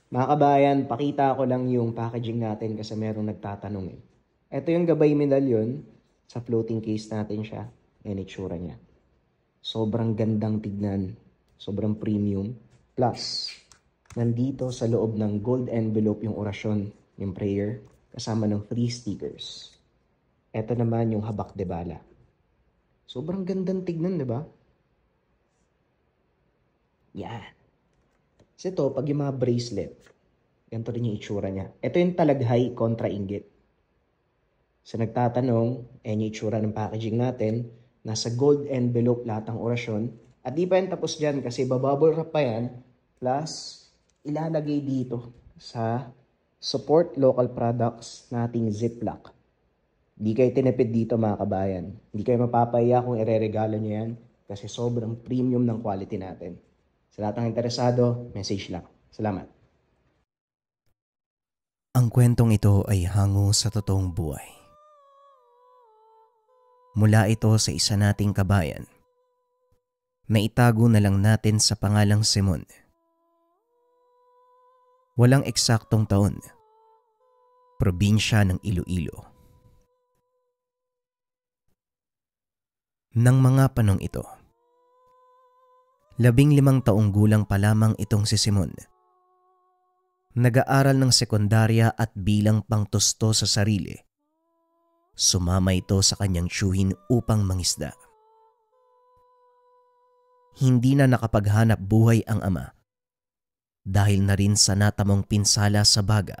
Mga kabayan, pakita ko lang yung packaging natin kasi merong nagtatanong eh. Ito yung gabay medallion. Sa floating case natin siya. Yan itsura niya. Sobrang gandang tignan. Sobrang premium. Plus, nandito sa loob ng gold envelope yung orasyon, yung prayer, kasama ng free stickers. Ito naman yung habak de bala. Sobrang gandang tignan, di ba? Yan. Kasi ito, pag yung mga bracelet, ganito rin yung itsura niya. Ito yung talaghay kontra inggit. Sa nagtatanong, yung itsura ng packaging natin. Nasa gold envelope lahat ng orasyon. At di pa yan tapos dyan kasi babubble wrap pa yan. Plus, ilalagay dito sa support local products nating Ziploc. Di kayo tinipid dito mga kabayan. Hindi kayo mapapahiya kung ireregalo nyo yan kasi sobrang premium ng quality natin. Sa lahat ng interesado, message lang. Salamat. Ang kwentong ito ay hango sa totoong buhay. Mula ito sa isa nating kabayan na itago na lang natin sa pangalang Simon. Walang eksaktong taon. Probinsya ng Iloilo. Nang mga panong ito, 15 taong gulang pa lamang itong si Simon. Nag-aaral ng sekundarya at bilang pangtusto sa sarili, sumama ito sa kanyang tiyuhin upang mangisda. Hindi na nakapaghanap buhay ang ama dahil na rin sa natamong pinsala sa baga,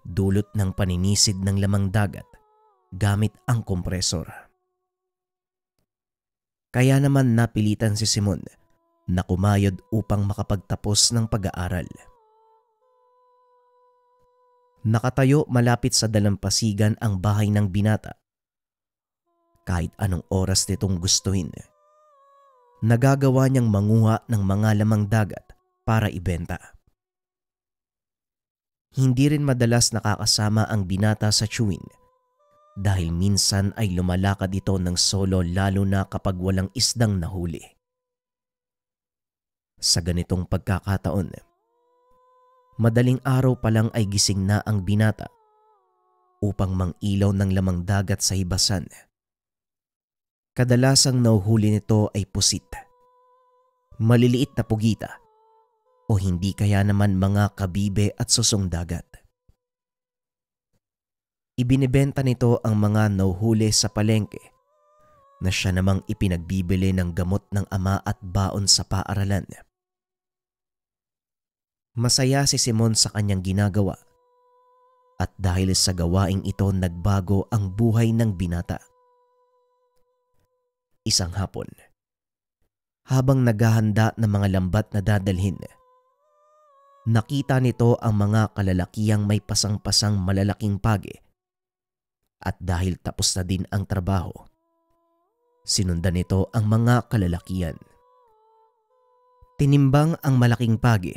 dulot ng paninisid ng lamang dagat gamit ang kompresor. Kaya naman napilitan si Simon na kumayod upang makapagtapos ng pag-aaral. Nakatayo malapit sa dalampasigan ang bahay ng binata. Kahit anong oras nitong gustuhin, nagagawa niyang manguha ng mga lamang dagat para ibenta. Hindi rin madalas nakakasama ang binata sa chewing dahil minsan ay lumalakad ito ng solo lalo na kapag walang isdang nahuli. Sa ganitong pagkakataon, madaling araw pa lang ay gising na ang binata upang mangilaw ng lamang dagat sa hibasan. Kadalasang nauhuli nito ay pusit, maliliit na pugita o hindi kaya naman mga kabibe at susong dagat. Ibinibenta nito ang mga nauhuli sa palengke na siya namang ipinagbibili ng gamot ng ama at baon sa paaralan. Masaya si Simon sa kanyang ginagawa at dahil sa gawaing ito nagbago ang buhay ng binata. Isang hapon, habang naghahanda ng mga lambat na dadalhin, nakita nito ang mga kalalakiyang may pasang-pasang malalaking pagi at dahil tapos na din ang trabaho, sinundan nito ang mga kalalakian. Tinimbang ang malaking pagi.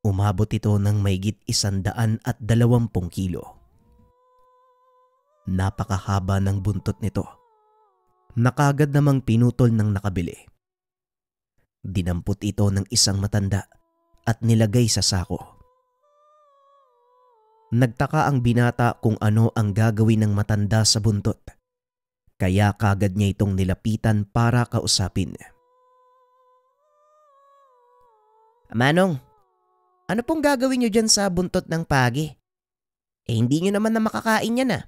Umabot ito ng mahigit 120 kilo. Napakahaba ng buntot nito. Nakagad namang pinutol ng nakabili. Dinampot ito ng isang matanda at nilagay sa sako. Nagtaka ang binata kung ano ang gagawin ng matanda sa buntot. Kaya kagad niya itong nilapitan para kausapin. "Manong, ano pong gagawin niyo dyan sa buntot ng pagi? Hindi niyo naman na makakain yan ah."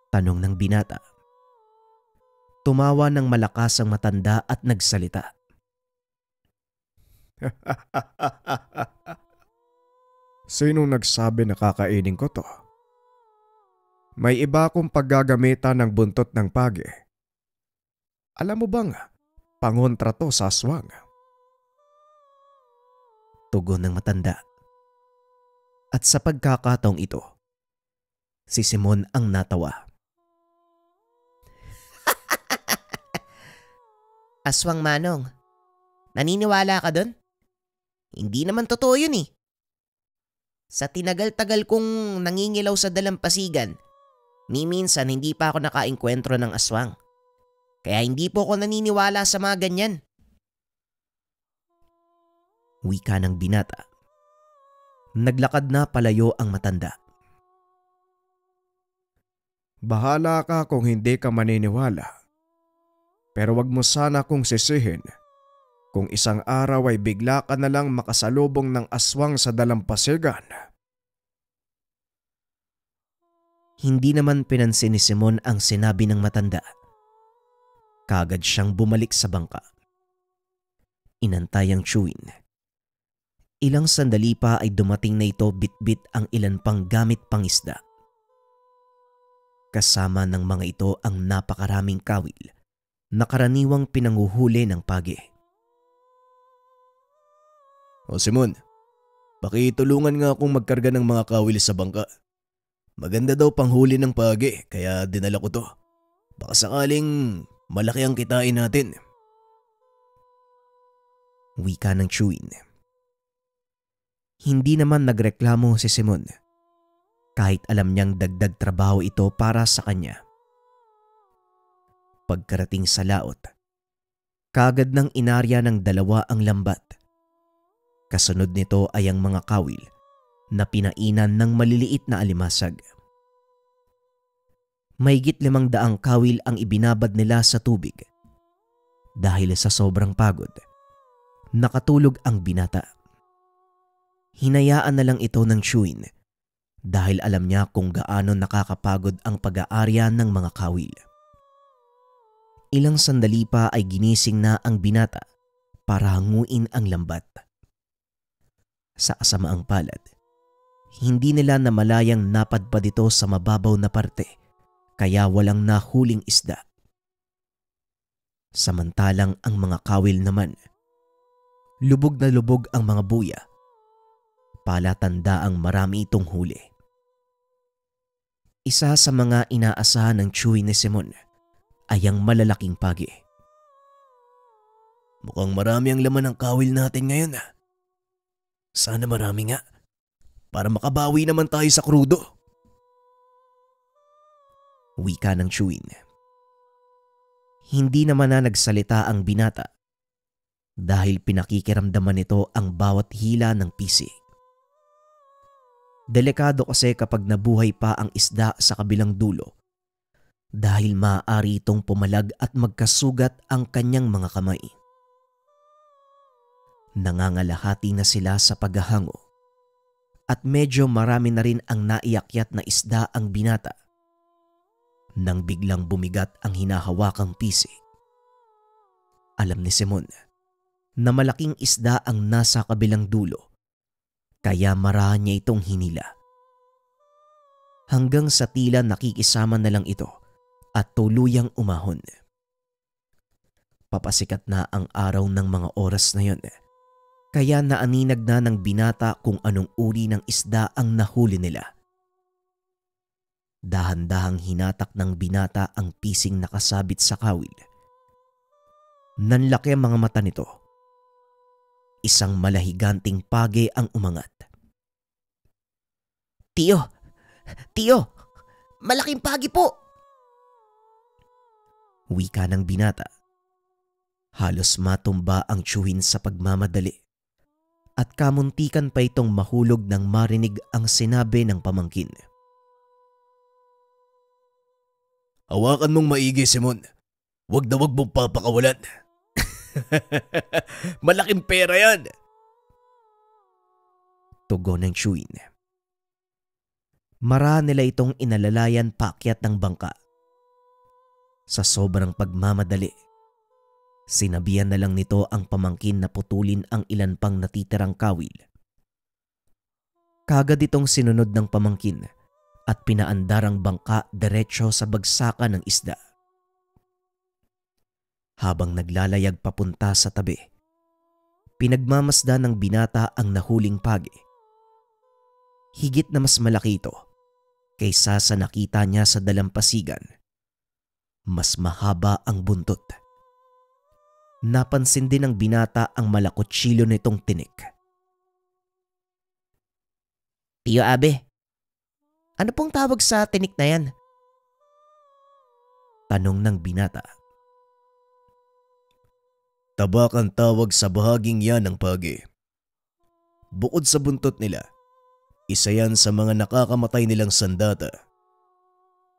Tanong ng binata. Tumawa ng malakas ang matanda at nagsalita. Sinong nagsabi na kakainin ko to? May iba akong paggagamitan ng buntot ng pagi. Alam mo bang, pangontra to sa aswang. Tugon ng matanda. At sa pagkakataong ito, si Simon ang natawa. "Aswang, Manong, naniniwala ka dun? Hindi naman totoo yun eh. Sa tinagal-tagal kong nangingilaw sa dalampasigan, ni minsan hindi pa ako nakaengkwentro ng aswang. Kaya hindi po ako naniniwala sa mga ganyan." Wika ng binata. Naglakad na palayo ang matanda. Bahala ka kung hindi ka maniniwala. Pero wag mo sana kong sisihin kung isang araw ay bigla ka na lang makasalubong ng aswang sa dalampasigan. Hindi naman pinansin ni Simon ang sinabi ng matanda. Kaagad siyang bumalik sa bangka. Inantay ang chewin. Ilang sandali pa ay dumating na ito bitbit ang ilan pang gamit pang isda. Kasama ng mga ito ang napakaraming kawil na karaniwang pinanguhuli ng pagi. O Simon, pakitulungan nga akong magkarga ng mga kawil sa bangka. Maganda daw panghuli ng pagi kaya dinala ko to. Baka sakaling malaki ang kitain natin. Wika ng chewin. Hindi naman nagreklamo si Simon. Kahit alam niyang dagdag trabaho ito para sa kanya. Pagkarating sa laot, kaagad ng inarya ng dalawa ang lambat. Kasunod nito ay ang mga kawil na pinainan ng maliliit na alimasag. Mahigit 500 kawil ang ibinabad nila sa tubig. Dahil sa sobrang pagod, nakatulog ang binata. Hinayaan na lang ito ng chewin dahil alam niya kung gaano nakakapagod ang pag-aarya ng mga kawil. Ilang sandali pa ay ginising na ang binata para hanguin ang lambat. Sa kasamaang palad, hindi nila namalayang napadpad ito sa mababaw na parte kaya walang nahuling isda. Samantalang ang mga kawil naman, lubog na lubog ang mga buya. Palatandaang marami itong huli. Isa sa mga inaasahan ng chewy ni Simon ay ang malalaking pagi. Mukhang marami ang laman ng kawil natin ngayon. Sana marami nga para makabawi naman tayo sa krudo. Wika ng chewin. Hindi naman na nagsalita ang binata dahil pinakikiramdaman nito ang bawat hila ng pisi. Delikado kasi kapag nabuhay pa ang isda sa kabilang dulo dahil maaari itong pumalag at magkasugat ang kanyang mga kamay. Nangangalahati na sila sa paghahango at medyo marami na rin ang naiakyat na isda ang binata nang biglang bumigat ang hinahawakang pisi. Alam ni Simon na malaking isda ang nasa kabilang dulo kaya marahan niya itong hinila. Hanggang sa tila nakikisama na lang ito at tuluyang umahon. Papasikat na ang araw ng mga oras na yon, kaya naaninag na ng binata kung anong uri ng isda ang nahuli nila. Dahan-dahang hinatak ng binata ang pising nakasabit sa kawil. Nanlaki ang mga mata nito. Isang malahiganting pagi ang umangat. Tiyo! Tiyo! Malaking pagi po! Wika ng binata. Halos matumba ang tiyuhin sa pagmamadali at kamuntikan pa itong mahulog nang marinig ang sinabi ng pamangkin. Hawakan mong maigi, Simon. Wag na wag mong papakawalan. Malaking pera yan. Tugon ng chewin. Maraan nila itong inalalayan paakyat ng bangka. Sa sobrang pagmamadali, sinabihan na lang nito ang pamangkin na putulin ang ilan pang natitirang kawil. Kagad itong sinunod ng pamangkin at pinaandar ang bangka diretso sa bagsakan ng isda. Habang naglalayag papunta sa tabi, pinagmamasdan ng binata ang nahuling pagi. Higit na mas malaki ito kaysa sa nakita niya sa dalampasigan. Mas mahaba ang buntot. Napansin din ng binata ang malakutsilyo nitong tinik. Tiyo Abe, ano pong tawag sa tinik na yan? Tanong ng binata. Tabak ang tawag sa bahaging yan ng pagi. Bukod sa buntot nila, isa yan sa mga nakakamatay nilang sandata.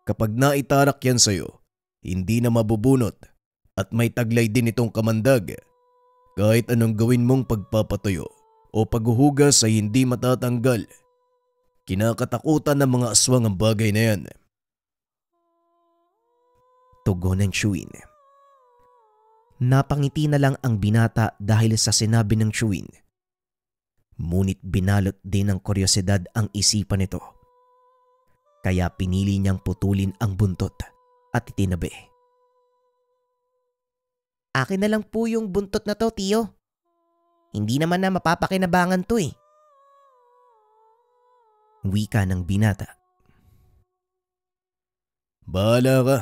Kapag naitarak yan sa'yo, hindi na mabubunot at may taglay din itong kamandag. Kahit anong gawin mong pagpapatuyo o paghuhugas ay hindi matatanggal. Kinakatakutan ng mga aswang ang bagay na yan. Tugon ng Chewin. Napangiti na lang ang binata dahil sa sinabi ng Chewin. Ngunit binalot din ng kuryosidad ang isipan nito. Kaya pinili niyang putulin ang buntot at itinabi. Akin na lang po yung buntot na to, tiyo. Hindi naman na mapapakinabangan to eh. Wika ng binata. Bahala ka.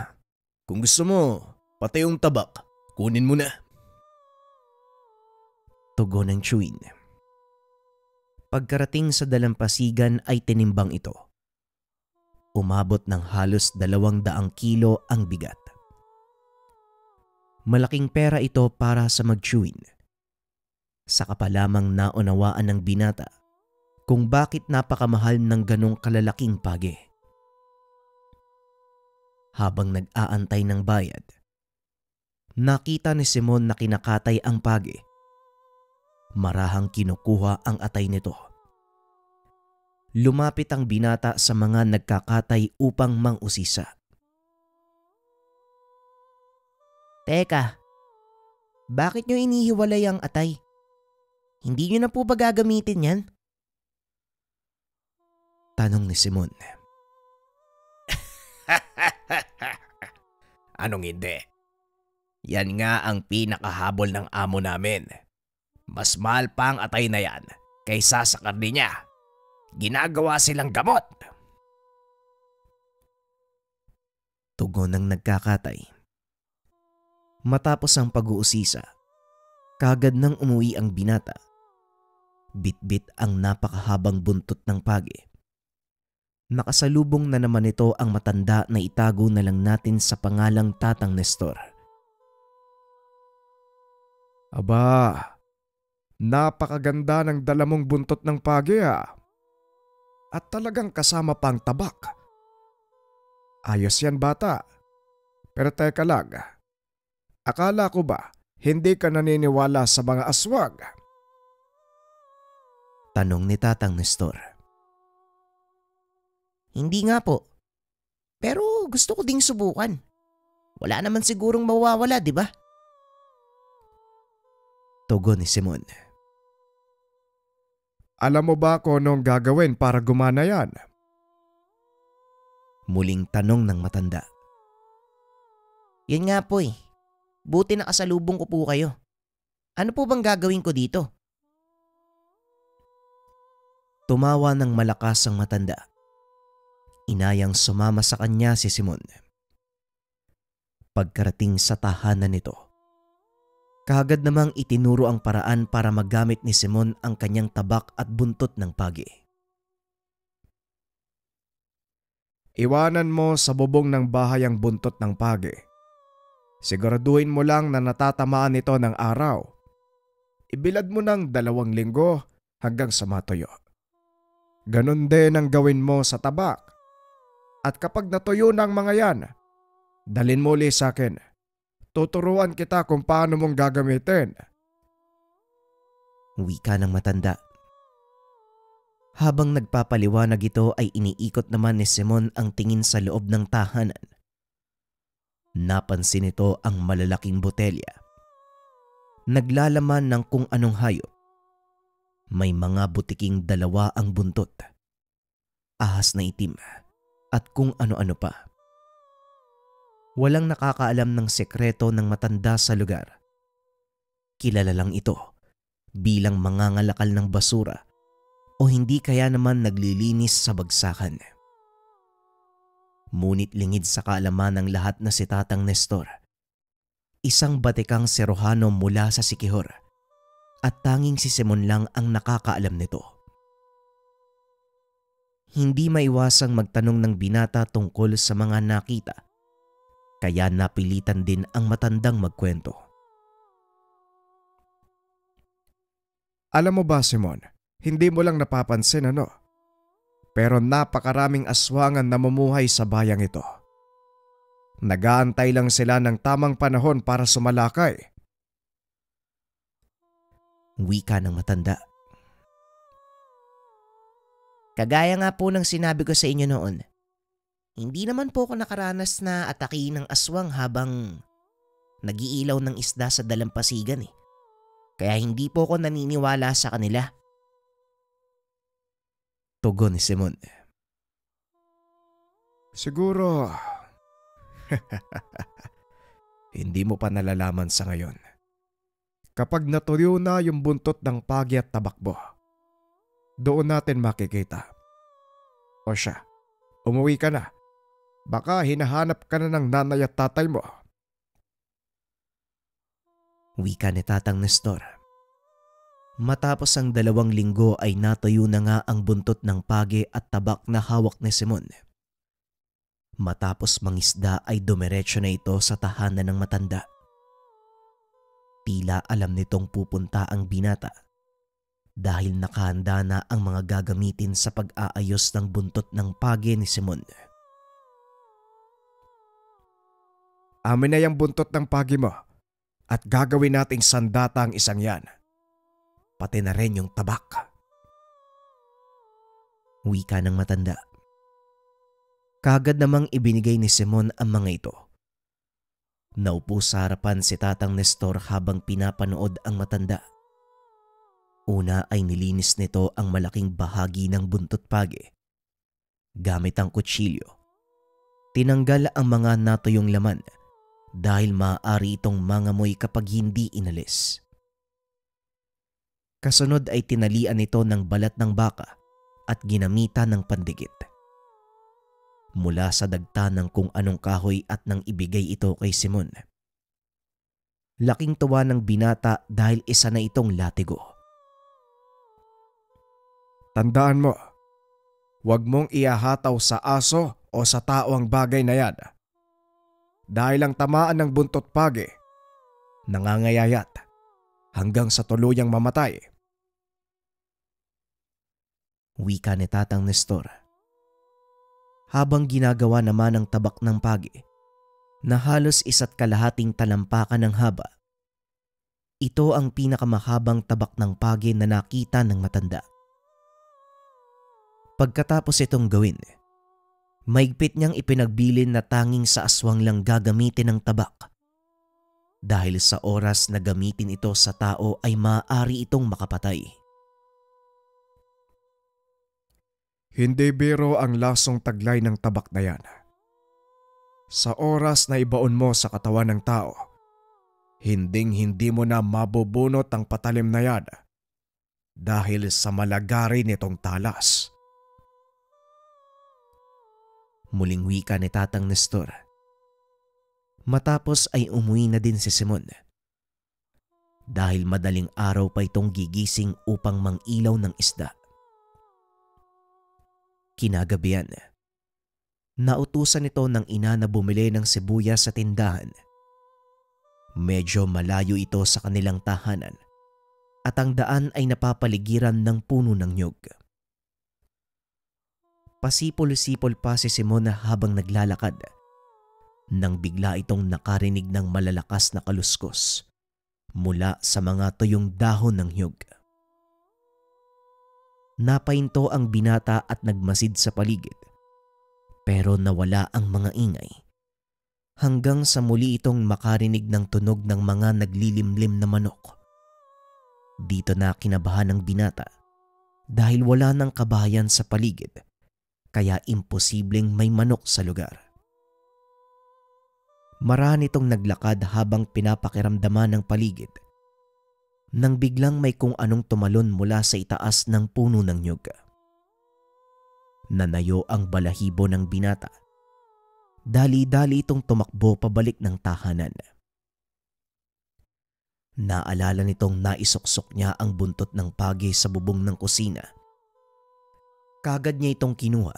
Kung gusto mo, pati yung tabak, kunin mo na. Tugon ng Chewin. Pagkarating sa dalampasigan ay tinimbang ito. Umabot ng halos 200 kilo ang bigat. Malaking pera ito para sa mag-Chewin. Saka pa lamang naunawaan ng binata kung bakit napakamahal ng ganong kalalaking pagi. Habang nag-aantay ng bayad, nakita ni Simon na kinakatay ang pagi. Marahang kinukuha ang atay nito. Lumapit ang binata sa mga nagkakatay upang mangusisa. Teka, bakit nyo inihiwalay ang atay? Hindi nyo na po ba gagamitin yan? Tanong ni Simon. Anong hindi? Yan nga ang pinakahabol ng amo namin. Mas mahal pa ang atay na yan kaysa sa karne niya. Ginagawa silang gamot. Tugon ng nagkakatay. Matapos ang pag-uusisa, kagad nang umuwi ang binata. Bitbit ang napakahabang buntot ng pagi. Nakasalubong na naman ito ang matanda na itago na lang natin sa pangalang Tatang Nestor. Aba, napakaganda ng dala mong buntot ng pagi ah. At talagang kasama pang tabak. Ayos yan bata. Pero teka lang, akala ko ba hindi ka naniniwala sa mga aswang? Tanong ni Tatang Nestor. Hindi nga po. Pero gusto ko ding subukan. Wala naman sigurong mawawala, di ba? Tugon ni Simon. Alam mo ba kung anong gagawin para gumana yan? Muling tanong ng matanda. Yan nga po eh. Buti nakasalubong ko po kayo. Ano po bang gagawin ko dito? Tumawa ng malakas ang matanda. Inayang sumama sa kanya si Simon. Pagkarating sa tahanan nito, kaagad namang itinuro ang paraan para magamit ni Simon ang kanyang tabak at buntot ng pagi. Iwanan mo sa bubong ng bahay ang buntot ng pagi. Siguraduhin mo lang na natatamaan ito ng araw. Ibilad mo ng 2 linggo hanggang sa matuyo. Ganon din ang gawin mo sa tabak. At kapag natuyo na ang mga yan, dalin mo ulit sa akin. Tuturuan kita kung paano mong gagamitin. Wika ng matanda. Habang nagpapaliwanag ito ay iniikot naman ni Simon ang tingin sa loob ng tahanan. Napansin ito ang malalaking botelya. Naglalaman ng kung anong hayop. May mga butiking 2 ang buntot. Ahas na itim at kung ano-ano pa. Walang nakakaalam ng sekreto ng matanda sa lugar. Kilala lang ito bilang mangangalakal ng basura o hindi kaya naman naglilinis sa bagsakan. Ngunit lingid sa kaalaman ng lahat na si Tatang Nestor. Isang batikang serohano mula sa Siquijor at tanging si Simon lang ang nakakaalam nito. Hindi maiwasang magtanong ng binata tungkol sa mga nakita, kaya napilitan din ang matandang magkwento. Alam mo ba, Simon, Hindi mo lang napapansin ano? Pero napakaraming aswang ang namumuhay sa bayang ito. Nag-aantay lang sila ng tamang panahon para sumalakay. Wika ng matanda. Kagaya nga po ng sinabi ko sa inyo noon, hindi naman po ako nakaranas na atakihin ng aswang habang nag-iilaw ng isda sa dalampasigan eh. Kaya hindi po ako naniniwala sa kanila. Tugon ni Simon. Siguro, hindi mo pa nalalaman sa ngayon. Kapag natuyo na yung buntot ng pagi at tabakbo, doon natin makikita. O siya, umuwi ka na. Baka hinahanap ka na ng nanay at tatay mo. Wika ni Tatang Nestor. Matapos ang 2 linggo ay natuyo na nga ang buntot ng pagi at tabak na hawak ni Simon. Matapos mangisda ay dumiretso na ito sa tahanan ng matanda. Tila alam nitong pupunta ang binata dahil nakahanda na ang mga gagamitin sa pag-aayos ng buntot ng pagi ni Simon. Amin na yung buntot ng pagi mo at gagawin nating sandata ang isang yan. Pati na rin yung tabak. Wika ng matanda. Kagad namang ibinigay ni Simon ang mga ito. Naupo sa harapan si Tatang Nestor habang pinapanood ang matanda. Una ay nilinis nito ang malaking bahagi ng buntot pagi. Gamit ang kutsilyo, tinanggal ang mga natuyong laman dahil maaari itong mangamoy kapag hindi inalis. Kasunod ay tinalian ito ng balat ng baka at ginamitan ng pandikit. Mula sa dagta ng kung anong kahoy at nang ibigay ito kay Simon. Laking tuwa ng binata dahil isa na itong latigo. Tandaan mo, huwag mong iahataw sa aso o sa tao ang bagay na yan. Dahil ang tamaan ng buntot pagi, nangangayayat hanggang sa tuluyang mamatay. Wika ni Tatang Nestor. Habang ginagawa naman ang tabak ng pagi na halos 1.5 talampakan ng haba. Ito ang pinakamahabang tabak ng pagi na nakita ng matanda. Pagkatapos itong gawin, maigpit niyang ipinagbilin na tanging sa aswang lang gagamitin ang tabak. Dahil sa oras na gamitin ito sa tao ay maaari itong makapatay. Hindi biro ang lasong taglay ng tabak na yan. Sa oras na ibaon mo sa katawan ng tao, hinding-hindi mo na mabubunot ang patalim na yan dahil sa malagari nitong talas. Muling wika ni Tatang Nestor. Matapos ay umuwi na din si Simon. Dahil madaling araw pa itong gigising upang mangilaw ng isda. Kinagabihan, nautusan ito ng ina na bumili ng sibuyas sa tindahan. Medyo malayo ito sa kanilang tahanan at ang daan ay napapaligiran ng puno ng nyug. Pasipol-sipol pa si Simon habang naglalakad nang bigla itong nakarinig ng malalakas na kaluskos mula sa mga tuyong dahon ng nyug. Napahinto ang binata at nagmasid sa paligid pero nawala ang mga ingay hanggang sa muli itong makarinig ng tunog ng mga naglilimlim na manok. Dito na kinabahan ng binata dahil wala ng kabahayan sa paligid kaya imposibleng may manok sa lugar. Marami itong naglakad habang pinapakiramdaman ng paligid nang biglang may kung anong tumalon mula sa itaas ng puno ng nyug. Nanayo ang balahibo ng binata. Dali-dali itong tumakbo pabalik ng tahanan. Naalala nitong naisuksok niya ang buntot ng pagi sa bubong ng kusina. Kagad niya itong kinuha.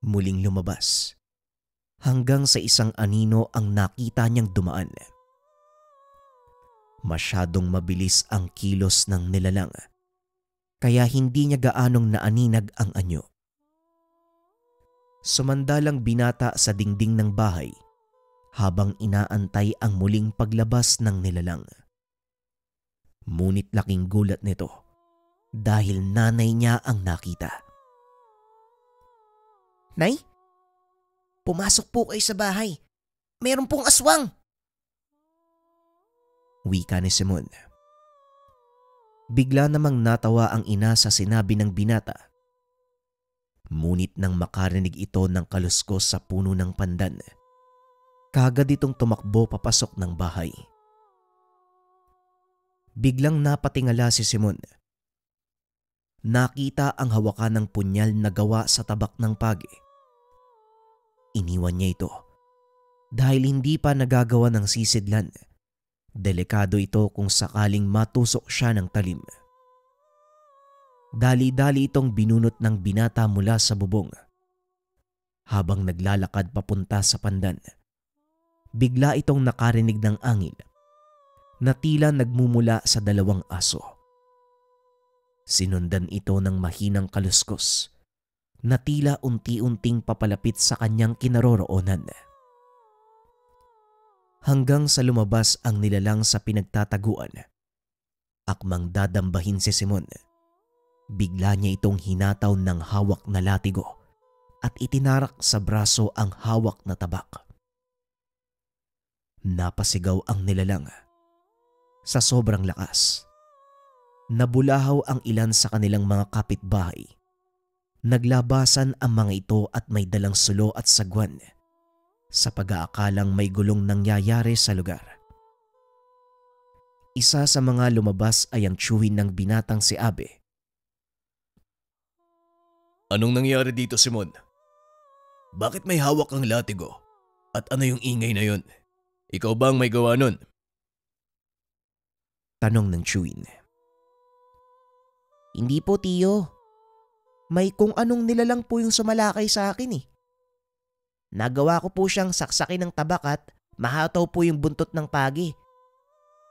Muling lumabas. Hanggang sa isang anino ang nakita niyang dumaan. Masyadong mabilis ang kilos ng nilalang. kaya hindi niya gaanong naaninag ang anyo. Sumandalang binata sa dingding ng bahay habang inaantay ang muling paglabas ng nilalang. Ngunit laking gulat nito dahil nanay niya ang nakita. "Nay, pumasok po kayo sa bahay. Meron pong aswang!" Wika ni Simon. Bigla namang natawa ang ina sa sinabi ng binata. Ngunit nang makarinig ito ng kaluskos sa puno ng pandan, kaagad itong tumakbo papasok ng bahay. Biglang napatingala si Simon. Nakita ang hawakan ng punyal na gawa sa tabak ng pagi. Iniwan niya ito dahil hindi pa nagagawa ng sisidlan. Delikado ito kung sakaling matusok siya ng talim. Dali-dali itong binunot ng binata mula sa bubong. Habang naglalakad papunta sa pandan, bigla itong nakarinig ng angin na tila nagmumula sa dalawang aso. Sinundan ito ng mahinang kaluskos na tila unti-unting papalapit sa kanyang kinaroroonan. Hanggang sa lumabas ang nilalang sa pinagtataguan. Akmang dadambahin si Simon, bigla niya itong hinataw ng hawak na latigo at itinarak sa braso ang hawak na tabak. Napasigaw ang nilalang. Sa sobrang lakas, nabulahaw ang ilan sa kanilang mga kapitbahay. Naglabasan ang mga ito at may dalang sulo at sagwan sa pag-aakalang may gulong nangyayari sa lugar. Isa sa mga lumabas ay ang tiyuhin ng binatang si Abe. Anong nangyari dito, Simon? Bakit may hawak ang latigo? At ano yung ingay na yun? Ikaw ba ang may gawa nun? Tanong ng tiyuhin. Hindi po, tiyo. May kung anong nilalang po yung sumalakay sa akin eh. Nagawa ko po siyang saksakin ng tabak at mahataw po yung buntot ng pagi.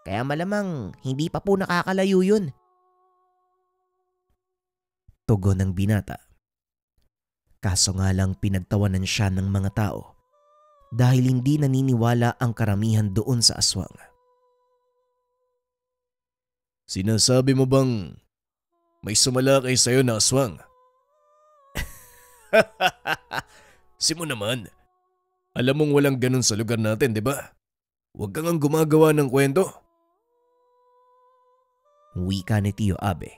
Kaya malamang hindi pa po nakakalayo yun. Tugon ng binata. Kaso nga lang pinagtawanan siya ng mga tao dahil hindi naniniwala ang karamihan doon sa aswang. Sinasabi mo bang may sumalakay sa'yo na aswang? Simon naman, alam mong walang ganun sa lugar natin, di ba? Huwag kang gumagawa ng kwento. Wika ni Tio Abe.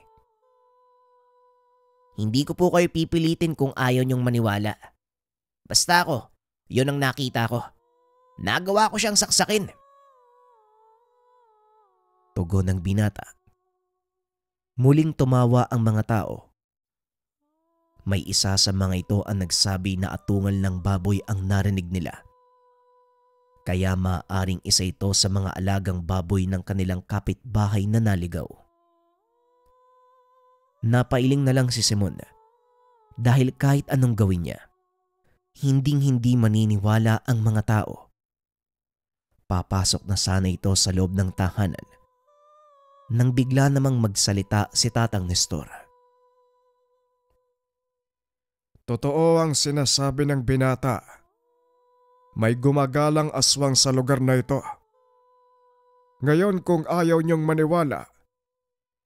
Hindi ko po kayo pipilitin kung ayaw niyong maniwala. Basta ako, yun ang nakita ko. Nagawa ko siyang saksakin. Tugon ng binata. Muling tumawa ang mga tao. May isa sa mga ito ang nagsabi na atungal ng baboy ang narinig nila. Kaya maaaring isa ito sa mga alagang baboy ng kanilang kapitbahay na naligaw. Napailing na lang si Simon dahil kahit anong gawin niya, hinding-hindi maniniwala ang mga tao. Papasok na sana ito sa loob ng tahanan nang bigla namang magsalita si Tatang Nestor. Totoo ang sinasabi ng binata. May gumagalang aswang sa lugar na ito. Ngayon kung ayaw niyong maniwala,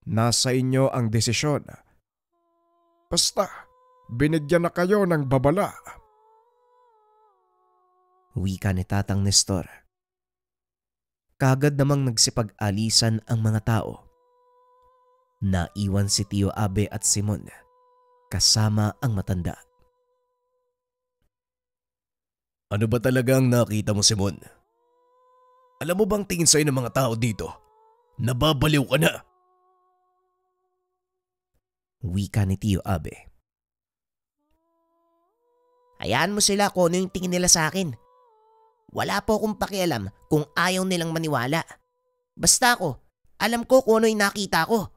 nasa inyo ang desisyon. Basta, binigyan na kayo ng babala. Wika ni Tatang Nestor. Kagad namang nagsipag-alisan ang mga tao. Naiwan si Tio Abe at Simon kasama ang matanda. Ano ba talaga ang nakita mo, Simon? Alam mo bang tingin sa'yo ng mga tao dito? Nababaliw ka na! Wika ni Tio Abe. Hayaan mo sila kung ano yung tingin nila sa akin. Wala po akong pakialam kung ayaw nilang maniwala. Basta ako, alam ko kung ano yung nakita ko.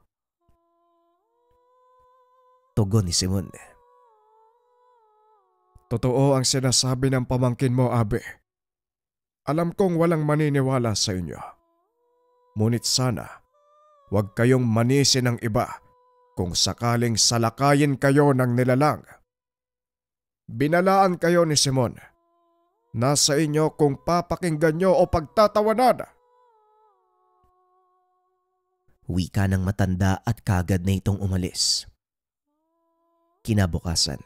Tugon ni Simon. Totoo ang sinasabi ng pamangkin mo, Abe. Alam kong walang maniniwala sa inyo. Ngunit sana, huwag kayong manisi ng iba kung sakaling salakayin kayo ng nilalang. Binalaan kayo ni Simon. Nasa inyo kung papakinggan nyo o pagtatawanan. Wika ng matanda at kagad na itong umalis. Kinabukasan,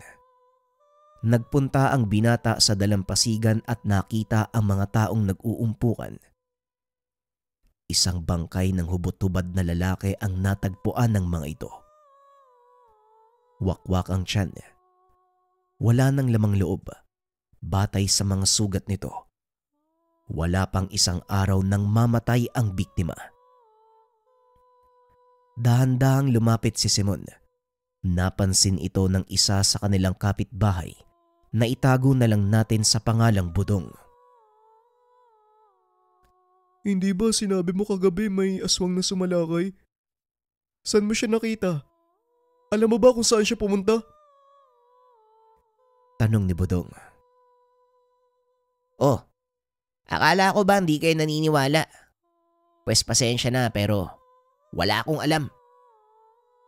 nagpunta ang binata sa dalampasigan at nakita ang mga taong nag-uumpukan. Isang bangkay ng hubot-hubad na lalaki ang natagpuan ng mga ito. Wakwak ang tiyan. Wala nang lamang loob. Batay sa mga sugat nito, wala pang isang araw nang mamatay ang biktima. Dahan-dahang lumapit si Simon. Napansin ito ng isa sa kanilang kapitbahay na itago na lang natin sa pangalang Budong. Hindi ba sinabi mo kagabi may aswang na sumalakay? Saan mo siya nakita? Alam mo ba kung saan siya pumunta? Tanong ni Budong. Oh, akala ko ba hindi kayo naniniwala? Pues pasensya na pero wala akong alam.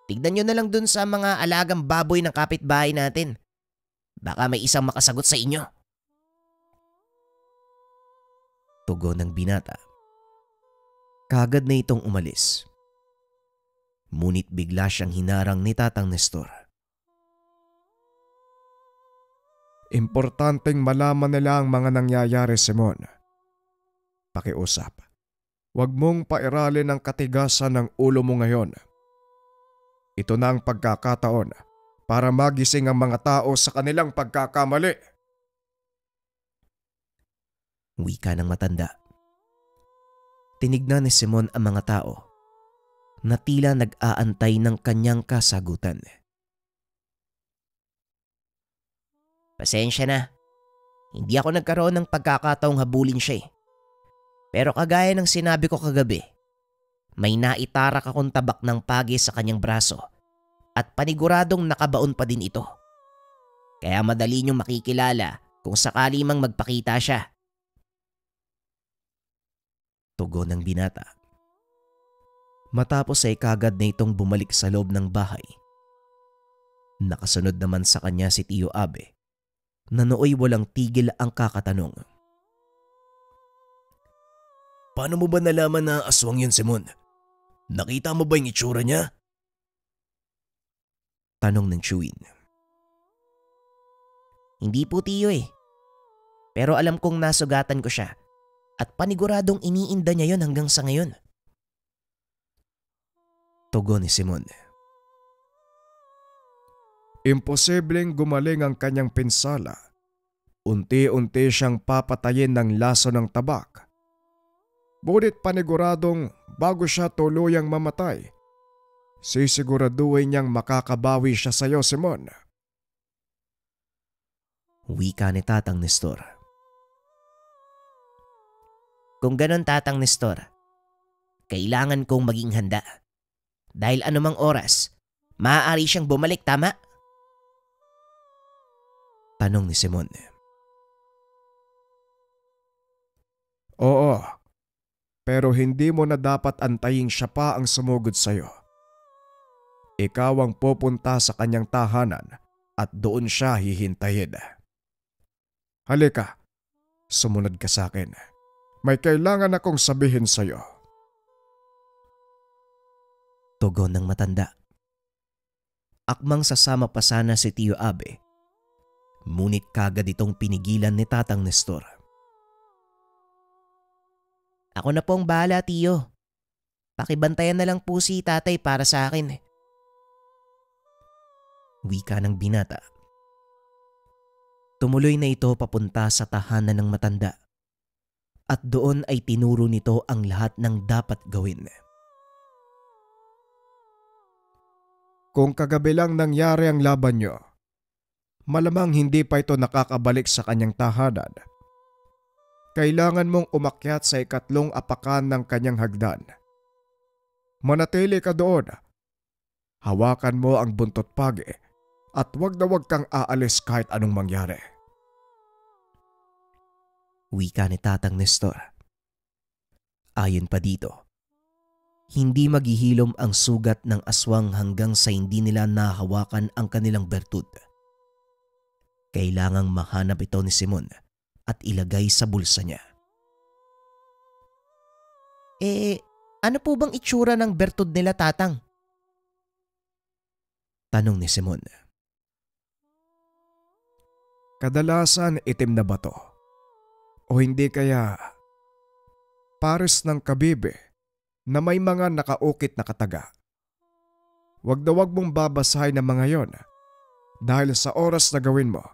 Tignan nyo na lang dun sa mga alagang baboy ng kapitbahay natin. Baka may isang makasagot sa inyo. Tugon ng binata. Kagad na itong umalis. Ngunit bigla siyang hinarang ni Tatang Nestor. Importanteng malaman nila ang mga nangyayari, Simon. Pakiusap. Huwag mong pairalin ang katigasan ng ulo mo ngayon. Ito na ang pagkakataon para magising ang mga tao sa kanilang pagkakamali. Wika ng matanda. Tinignan ni Simon ang mga tao na tila nag-aantay ng kanyang kasagutan. Pasensya na. Hindi ako nagkaroon ng pagkakataong habulin siya eh. Pero kagaya ng sinabi ko kagabi, may naitarak akong tabak ng pagi sa kanyang braso at paniguradong nakabaon pa din ito. Kaya madali niyong makikilala kung sakali mang magpakita siya. Tugon ng binata. Matapos ay kagad na itong bumalik sa loob ng bahay. Nakasunod naman sa kanya si Tio Abe na nooy walang tigil ang kakatanong. Paano mo ba nalaman na aswang yun, Simon? Nakita mo ba yung itsura niya? Tanong ng Chewin. Hindi po tiyo eh. Pero alam kong nasugatan ko siya at paniguradong iniinda niya yon hanggang sa ngayon. Tugon ni Simon. Imposibleng gumaling ang kanyang pinsala. Unti-unti siyang papatayin ng laso ng tabak. Ngunit paniguradong bago siya tuluyang mamatay, sisiguraduhin niyang makakabawi siya sa iyo, Simon. Wika ni Tatang Nestor. Kung ganon Tatang Nestor, kailangan kong maging handa. Dahil anumang oras, maaari siyang bumalik, tama? Tanong ni Simon. Oo, pero hindi mo na dapat antayin siya pa ang sumugod sa iyo. Ikaw ang pupunta sa kanyang tahanan at doon siya hihintayin. Halika, sumunod ka sa akin. May kailangan akong sabihin sa iyo. Tugon ng matanda. Akmang sasama pa sana si Tio Abe, ngunit kagad itong pinigilan ni Tatang Nestor. Ako na pong bahala, tiyo. Pakibantayan na lang po si tatay para sa akin. Wika ng binata. Tumuloy na ito papunta sa tahanan ng matanda at doon ay tinuro nito ang lahat ng dapat gawin. Kung kagabi lang nangyari ang laban niyo, malamang hindi pa ito nakakabalik sa kanyang tahanan. Kailangan mong umakyat sa ikatlong apakan ng kanyang hagdan. Manatili ka doon. Hawakan mo ang buntot pagi at wag na wag kang aalis kahit anong mangyari. Wika ni Tatang Nestor. Ayon pa dito, Hindi maghihilom ang sugat ng aswang hanggang sa hindi nila nahawakan ang kanilang bertud. Kailangang mahanap ito ni Simon at ilagay sa bulsa niya. Ano po bang itsura ng bertud nila, Tatang? Tanong ni Simon. Kadalasan itim na bato. O hindi kaya pares ng kabibe na may mga nakaukit na kataga. Wag na wag mong babasahin ang mga yon dahil sa oras na gawin mo,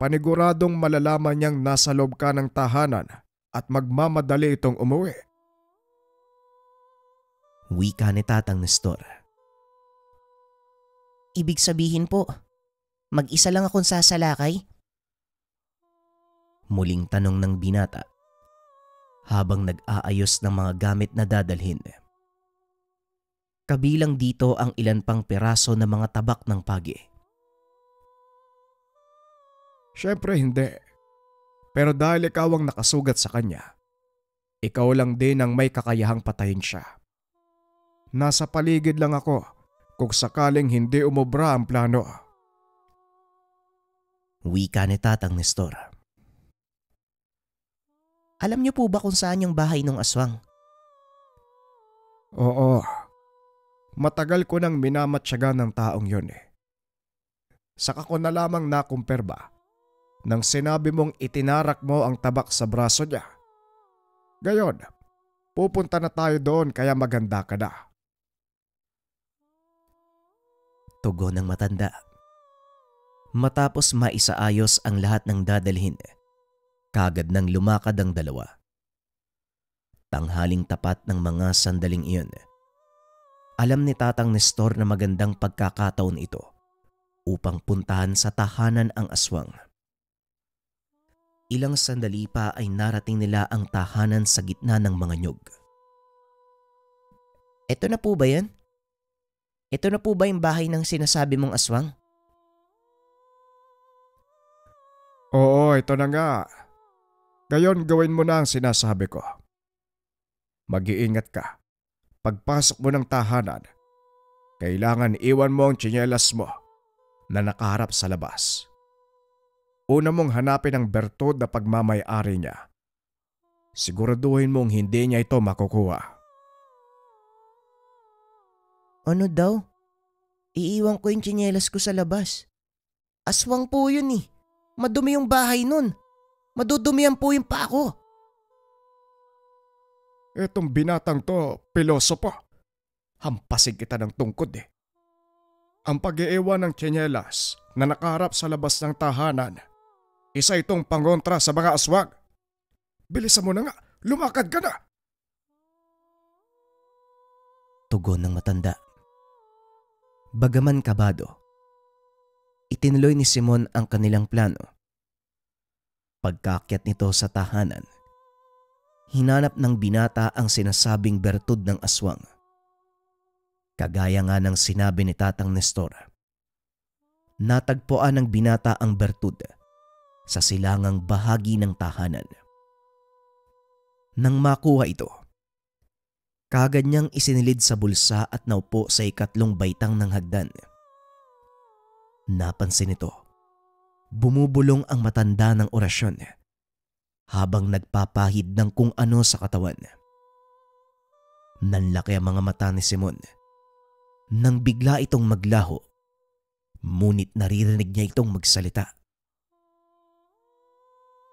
paniguradong malalaman niyang nasa loob ka ng tahanan at magmamadali itong umuwi. Wika ni Tatang Nestor. Ibig sabihin po, mag-isa lang akong sasalakay? Muling tanong ng binata habang nag-aayos ng mga gamit na dadalhin. Kabilang dito ang ilan pang piraso ng mga tabak ng pagi. Siyempre hindi. Pero dahil ikaw ang nakasugat sa kanya, ikaw lang din ang may kakayahang patayin siya. Nasa paligid lang ako kung sakaling hindi umubra ang plano. Wika ni Tatang Nestor. Alam niyo po ba kung saan yung bahay ng aswang? Oo. Matagal ko nang minamatyagan ng taong yun eh. Saka ko na lamang nakumperba nang sinabi mong itinarak mo ang tabak sa braso niya. Gayon, pupunta na tayo doon kaya maganda ka na. Tugon ng matanda. Matapos maisaayos ang lahat ng dadalhin, kagad nang lumakad ang dalawa. Tanghaling tapat ng mga sandaling iyon, alam ni Tatang Nestor na magandang pagkakataon ito upang puntahan sa tahanan ang aswang. Ilang sandali pa ay narating nila ang tahanan sa gitna ng mga nyug. Ito na po ba yan? Ito na po ba yung bahay ng sinasabi mong aswang? Oo, ito na nga. Gayon gawin mo na ang sinasabi ko. Mag-iingat ka. Pagpasok mo ng tahanan, kailangan iwan mo ang tsinelas mo na nakaharap sa labas. Una mong hanapin ang bertud na pagmamay-ari niya. Siguraduhin mong hindi niya ito makukuha. Ano daw? Iiwan ko yung tsinelas ko sa labas. Aswang po yun eh. Madumi yung bahay nun. Madudumihan po yung pa ako. Etong binatang to, pilosopo. Hampasin kita ng tungkod eh. Ang pag-iiwan ng tsinelas na nakaharap sa labas ng tahanan, isa itong pangontra sa mga aswang. Bilisan mo na nga, lumakad ka na. Tugon ng matanda. Bagaman kabado, itinuloy ni Simon ang kanilang plano. Pagkaakyat nito sa tahanan, hinanap ng binata ang sinasabing bertud ng aswang. Kagaya nga ng sinabi ni Tatang Nestor, natagpuan ng binata ang bertud sa silangang bahagi ng tahanan. Nang makuha ito, kaagad niyang isinilid sa bulsa at naupo sa ikatlong baitang ng hagdan. Napansin nito, bumubulong ang matanda ng orasyon habang nagpapahid ng kung ano sa katawan. Nanlaki ang mga mata ni Simon nang bigla itong maglaho, ngunit naririnig niya itong magsalita.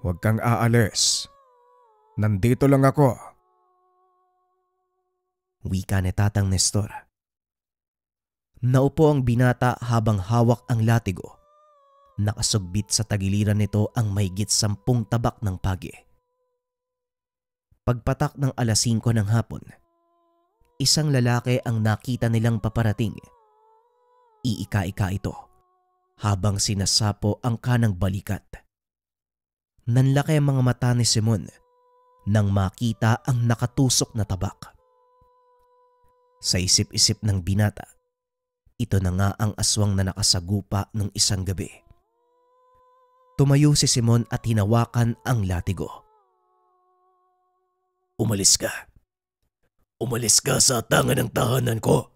Huwag kang aalis. Nandito lang ako. Wika ni Tatang Nestor. Naupo ang binata habang hawak ang latigo. Nakasugbit sa tagiliran nito ang mahigit 10 tabak ng pagi. Pagpatak ng 5:00 ng hapon, isang lalaki ang nakita nilang paparating. Iika-ika ito habang sinasapo ang kanang balikat. Nanlaki ang mga mata ni Simon nang makita ang nakatusok na tabak. Sa isip-isip ng binata, ito na nga ang aswang na nakasagupa ng isang gabi. Tumayo si Simon at hinawakan ang latigo. Umalis ka. Umalis ka sa tangan ng tahanan ko.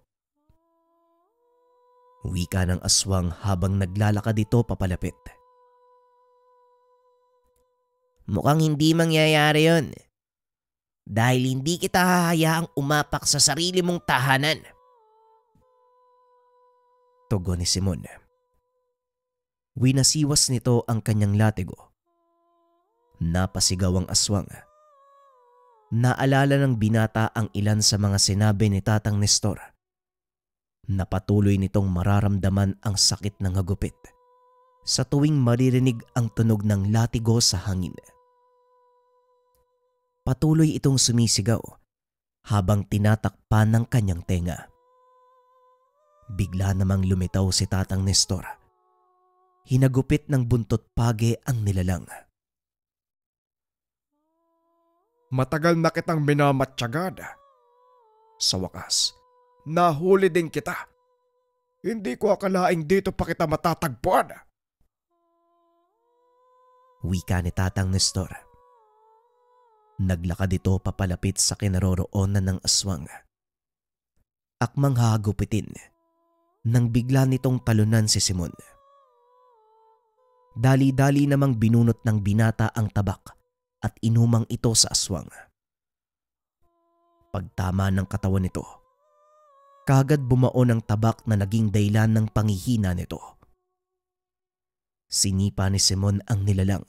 Wika ng aswang habang naglalakad ito papalapit. Mukhang hindi mangyayari yon. Dahil hindi kita hahayaang umapak sa sarili mong tahanan. Tugon ni Simon. Winasiwas nito ang kanyang latigo. Napasigaw ang aswang. Naalala ng binata ang ilan sa mga sinabi ni Tatang Nestor. Napatuloy nitong mararamdaman ang sakit ng hagupit sa tuwing maririnig ang tunog ng latigo sa hangin. Patuloy itong sumisigaw habang tinatakpan ng kanyang tenga. Bigla namang lumitaw si Tatang Nestor. Hinagupit ng buntot page ang nilalang. Matagal na kitang minamatsyagad. Sa wakas, nahuli din kita. Hindi ko akalaing dito pa kita matatagpuan. Wika ni Tatang Nestor. Naglakad ito papalapit sa kinaroroonan ng aswang. Akmang hagupitin nang bigla nitong talunan si Simon. Dali-dali namang binunot ng binata ang tabak at inumang ito sa aswang. Pagtama ng katawan nito, kagad bumaon ang tabak na naging dahilan ng panghihina nito. Sinipa ni Simon ang nilalang.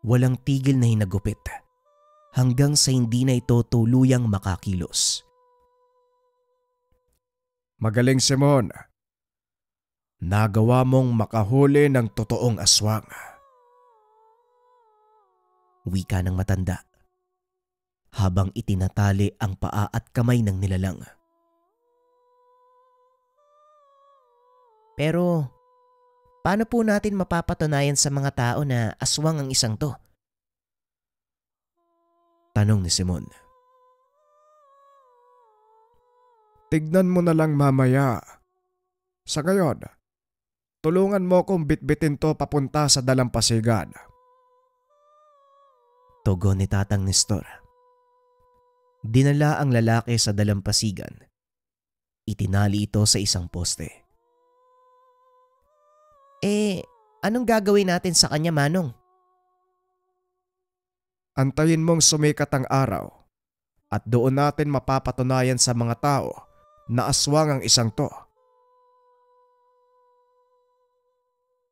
Walang tigil na hinagupit hanggang sa hindi na ito tuluyang makakilos. Magaling, Simon. Nagawa mong makahuli ng totoong aswang. Wika ng matanda habang itinatali ang paa at kamay ng nilalang. Pero paano po natin mapapatunayan sa mga tao na aswang ang isang to? Tanong ni Simon. Tignan mo na lang mamaya. Sa gayon, tulungan mo kong bitbitin to papunta sa dalampasigan. Tugon ni Tatang Nestor. Dinala ang lalaki sa dalampasigan. Itinali ito sa isang poste. Anong gagawin natin sa kanya, Manong? Antayin mong sumikat ang araw at doon natin mapapatunayan sa mga tao na aswang ang isang to.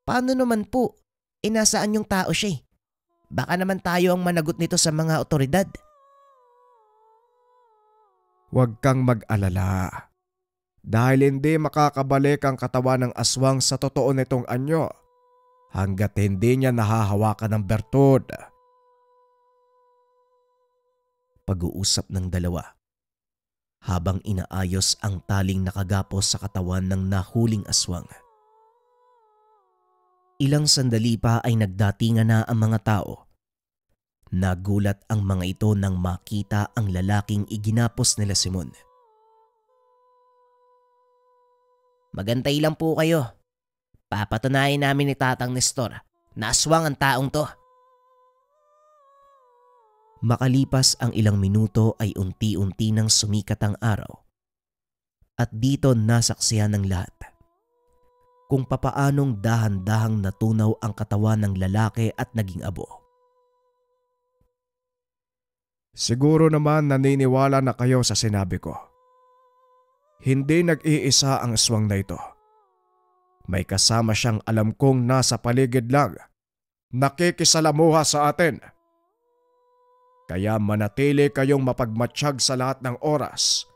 Paano naman po? Nasaan yung tao siya? Baka naman tayo ang managot nito sa mga otoridad. Huwag kang mag-alala. Dahil hindi makakabalik ang katawan ng aswang sa totoo nitong anyo hanggat hindi niya nahahawakan ng bertud. Pag-uusap ng dalawa habang inaayos ang taling nakagapos sa katawan ng nahuling aswang. Ilang sandali pa ay nagdatingan na ang mga tao. Nagulat ang mga ito nang makita ang lalaking iginapos nila Simon. Magantay lang po kayo. Papatunayan namin ni Tatang Nestor na aswang ang taong to. Makalipas ang ilang minuto ay unti-unti nang sumikat ang araw. At dito nasaksihan ng lahat kung papaanong dahan-dahang natunaw ang katawan ng lalaki at naging abo. Siguro naman naniniwala na kayo sa sinabi ko. Hindi nag-iisa ang aswang na ito. May kasama siyang alam kong nasa paligid lang, nakikisalamuha sa atin. Kaya manatili kayong mapagmatsyag sa lahat ng oras,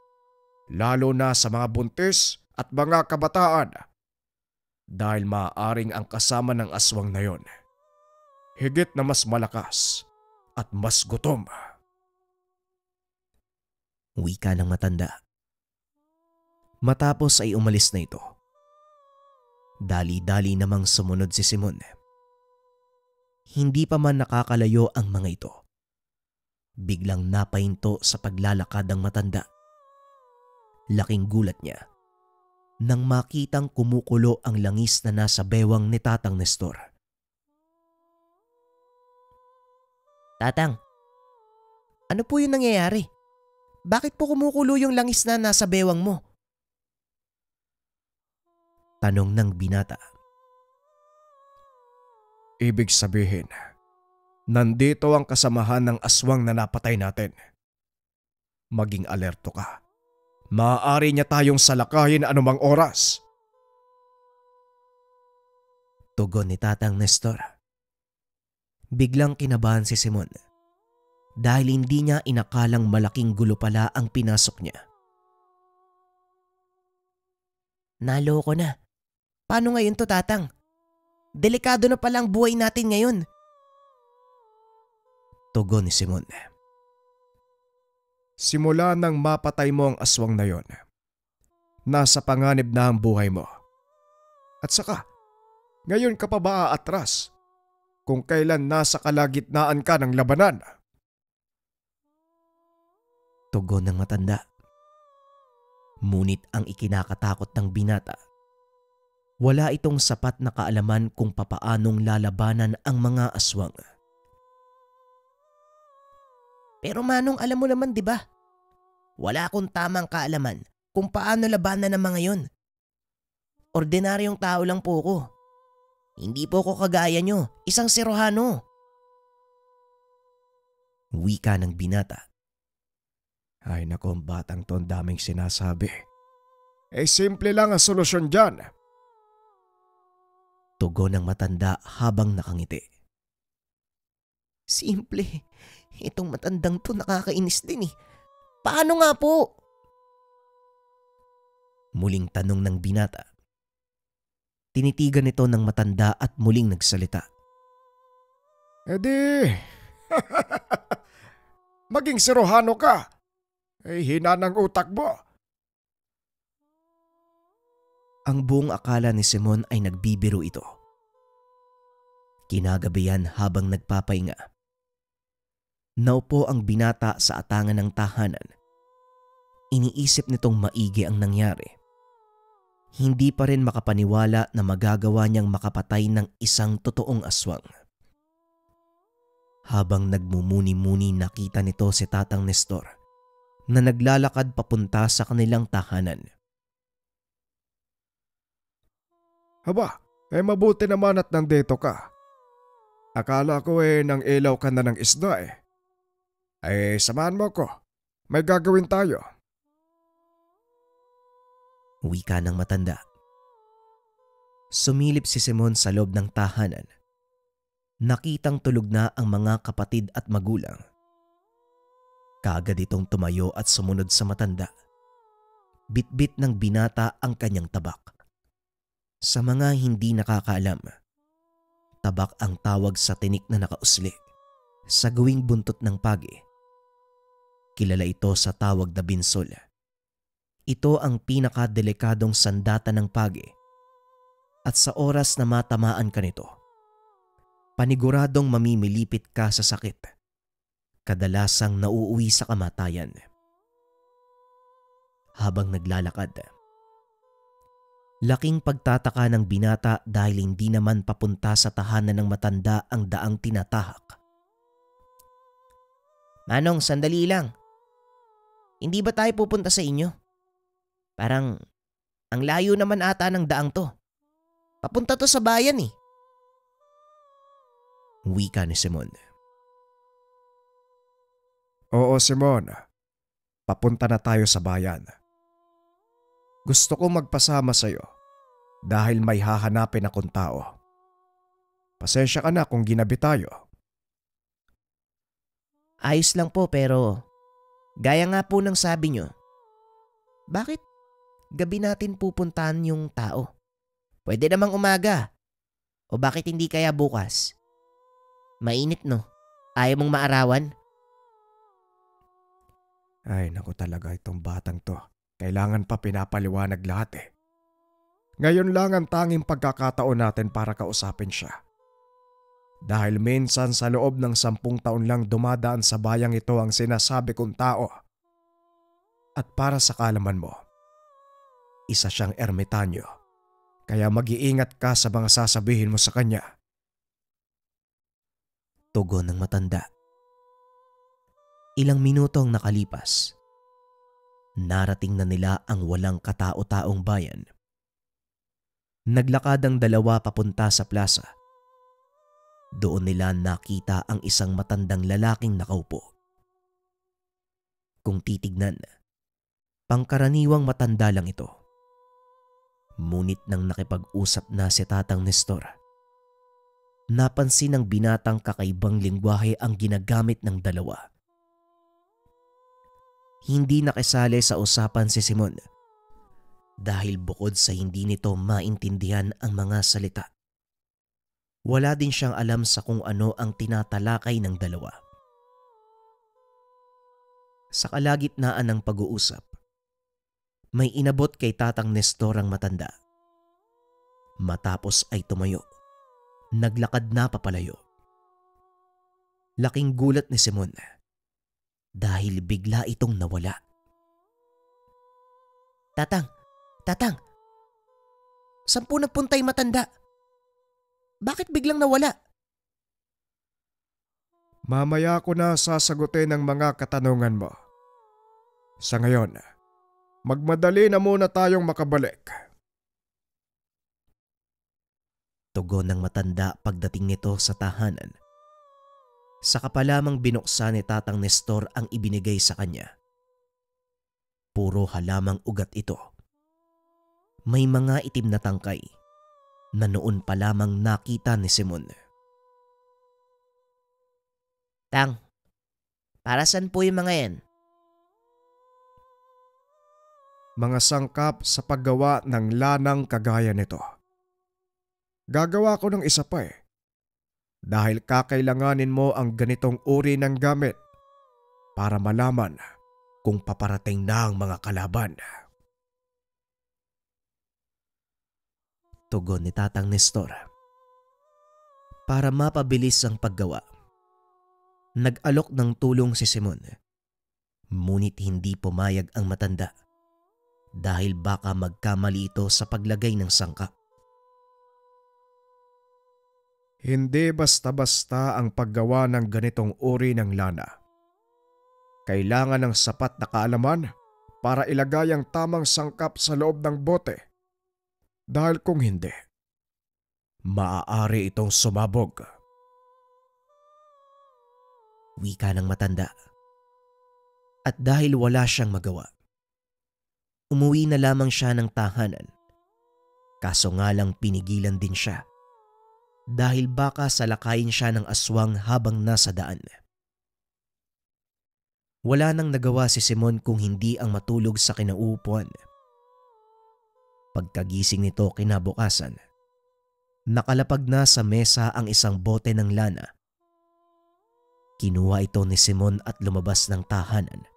lalo na sa mga buntis at mga kabataan. Dahil maaaring ang kasama ng aswang na yon, higit na mas malakas at mas gutom. Wika ng matanda. Matapos ay umalis na ito. Dali-dali namang sumunod si Simon. Hindi pa man nakakalayo ang mga ito. Biglang napahinto sa paglalakad ang matanda. Laking gulat niya nang makitang kumukulo ang langis na nasa bewang ni Tatang Nestor. Tatang, ano po yung nangyayari? Bakit po kumukulo yung langis na nasa bewang mo? Tanong ng binata. Ibig sabihin, nandito ang kasamahan ng aswang na napatay natin. Maging alerto ka. Maaari niya tayong salakayin anumang oras. Tugon ni Tatang Nestor. Biglang kinabahan si Simon dahil hindi niya inakalang malaking gulo pala ang pinasok niya. Naloko na. Paano ngayon to, Tatang? Delikado na pala ang buhay natin ngayon. Tugon ni Simon. Simula nang mapatay mo ang aswang na yon, nasa panganib na ang buhay mo. At saka, ngayon ka pa ba aatras kung kailan nasa kalagitnaan ka ng labanan? Tugon ng matanda. Ngunit ang ikinakatakot ng binata, wala itong sapat na kaalaman kung papaanong lalabanan ang mga aswang. Pero Manong, alam mo naman, di ba? Wala akong tamang kaalaman kung paano labanan ng mga yon. Ordinaryong tao lang po ko. Hindi po ko kagaya nyo, isang sirohano. Wika ng binata. Ay nako, ang batang to, ang daming sinasabi. Simple lang ang solusyon dyan. Tugon ng matanda habang nakangiti. Simple. Itong matandang to nakakainis din eh. Paano nga po? Muling tanong ng binata. Tinitigan ito ng matanda at muling nagsalita. Maging sirohano ka. Hina ng utak mo. Ang buong akala ni Simon ay nagbibiro ito. Kinagabihan habang nagpapahinga. Naupo ang binata sa atangan ng tahanan. Iniisip nitong maigi ang nangyari. Hindi pa rin makapaniwala na magagawa niyang makapatay ng isang totoong aswang. Habang nagmumuni-muni, nakita nito si Tatang Nestor na naglalakad papunta sa kanilang tahanan. Haba, mabuti naman at nandito ka. Akala ko nang ilaw ka na ng isda . Samahan mo ko. May gagawin tayo. Wika ng matanda. Sumilip si Simon sa loob ng tahanan. Nakitang tulog na ang mga kapatid at magulang. Kaagad itong tumayo at sumunod sa matanda. Bitbit ng binata ang kanyang tabak. Sa mga hindi nakakaalam, tabak ang tawag sa tinik na nakausli sa gawing buntot ng pagi. Kilala ito sa tawag na binsol. Ito ang pinakadelikadong sandata ng pagi at sa oras na matamaan ka nito, paniguradong mamimilipit ka sa sakit. Kadalasang nauuwi sa kamatayan. Habang naglalakad, laking pagtataka ng binata dahil hindi naman papunta sa tahanan ng matanda ang daang tinatahak. Manong, sandali lang. Hindi ba tayo pupunta sa inyo? Parang ang layo naman ata ng daang to. Papunta to sa bayan eh. Wika ni Simon. Oo, Simon. Papunta na tayo sa bayan. Gusto ko magpasama sa'yo dahil may hahanapin akong tao. Pasensya ka na kung ginabi tayo. Ayos lang po, pero gaya nga po ng sabi nyo, bakit gabi natin pupuntahan yung tao? Pwede namang umaga. O bakit hindi kaya bukas? Mainit no? Ayaw mong maarawan? Ay naku, talaga itong batang to. Kailangan pa pinapaliwanag lahat . Ngayon lang ang tanging pagkakataon natin para kausapin siya. Dahil minsan sa loob ng 10 taon lang dumadaan sa bayang ito ang sinasabi kong tao. At para sa kaalaman mo, isa siyang ermitanyo. Kaya mag-iingat ka sa mga sasabihin mo sa kanya. Tugon ng matanda. Ilang minuto ang nakalipas narating na nila ang walang katao-taong bayan. Naglakad ang dalawa papunta sa plaza. Doon nila nakita ang isang matandang lalaking nakaupo. Kung titignan, pangkaraniwang matanda lang ito. Ngunit nang nakipag-usap na si Tatang Nestor, napansin ng binatang kakaibang lengguwahe ang ginagamit ng dalawa. Hindi nakisali sa usapan si Simon dahil bukod sa hindi nito maintindihan ang mga salita, wala din siyang alam sa kung ano ang tinatalakay ng dalawa. Sa kalagitnaan ng pag-uusap, may inabot kay Tatang Nestor ang matanda. Matapos ay tumayo, naglakad na papalayo. Laking gulat ni Simon dahil bigla itong nawala. Tatang! Tatang! Saan po nagpunta yung matanda? Bakit biglang nawala? Mamaya ko na sasagutin ang mga katanungan mo. Sa ngayon, magmadali na muna tayong makabalik. Tugon ng matanda pagdating nito sa tahanan. Saka pa lamang binuksan ni Tatang Nestor ang ibinigay sa kanya. Puro halamang ugat ito. May mga itim na tangkay na noon pa lamang nakita ni Simon. Tang, para saan po yung mga yan? Mga sangkap sa paggawa ng lanang kagaya nito. Gagawa ko ng isa pa dahil kakailanganin mo ang ganitong uri ng gamit para malaman kung paparating na ang mga kalaban. Tugon ni Tatang Nestor. Para mapabilis ang paggawa, nag-alok ng tulong si Simon. Ngunit hindi pumayag ang matanda dahil baka magkamali ito sa paglagay ng sangkap. Hindi basta-basta ang paggawa ng ganitong uri ng lana. Kailangan ng sapat na kaalaman para ilagay ang tamang sangkap sa loob ng bote. Dahil kung hindi, maaari itong sumabog. Wika ng matanda. At dahil wala siyang magawa, umuwi na lamang siya ng tahanan. Kaso nga lang pinigilan din siya dahil baka salakayin siya ng aswang habang nasa daan. Wala nang nagawa si Simon kung hindi ang matulog sa kinauupuan. Pagkagising nito kinabukasan, nakalapag na sa mesa ang isang bote ng lana. Kinuha ito ni Simon at lumabas ng tahanan.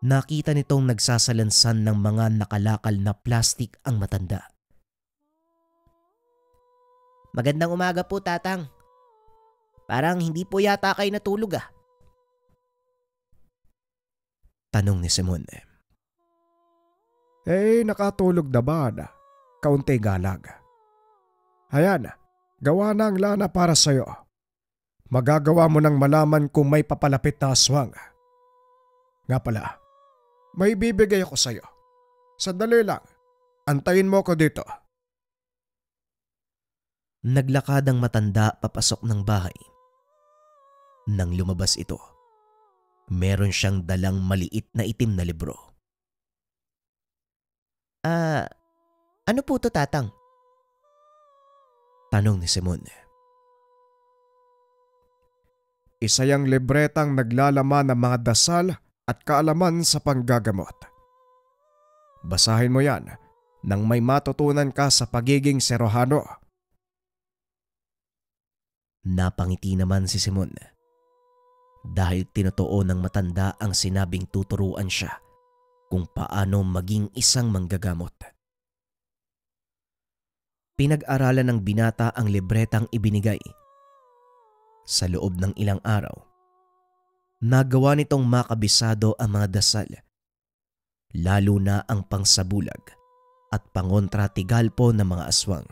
Nakita nitong nagsasalansan ng mga nakalakal na plastik ang matanda. Magandang umaga po, Tatang. Parang hindi po yata kayo natulog ah. Tanong ni Simon. Nakatulog na ba na? Kaunti galag. Ayan, gawa na ang lana para sa'yo. Magagawa mo nang malaman kung may papalapit na aswang. Nga pala, may bibigay ako sa'yo. Sandali lang, antayin mo ko dito. Naglakad ang matanda papasok ng bahay. Nang lumabas ito, meron siyang dalang maliit na itim na libro. Ano po to, Tatang? Tanong ni Simon. Isa yang libretang naglalaman ng mga dasal at kaalaman sa panggagamot. Basahin mo yan nang may matutunan ka sa pagiging serohano. Napangiti naman si Simon dahil tinotoo ng matanda ang sinabing tuturuan siya kung paano maging isang manggagamot. Pinag-aralan ng binata ang libretang ibinigay. Sa loob ng ilang araw, nagawa nitong makabisado ang mga dasal, lalo na ang pangsabulag at pangontratigalpo ng mga aswang.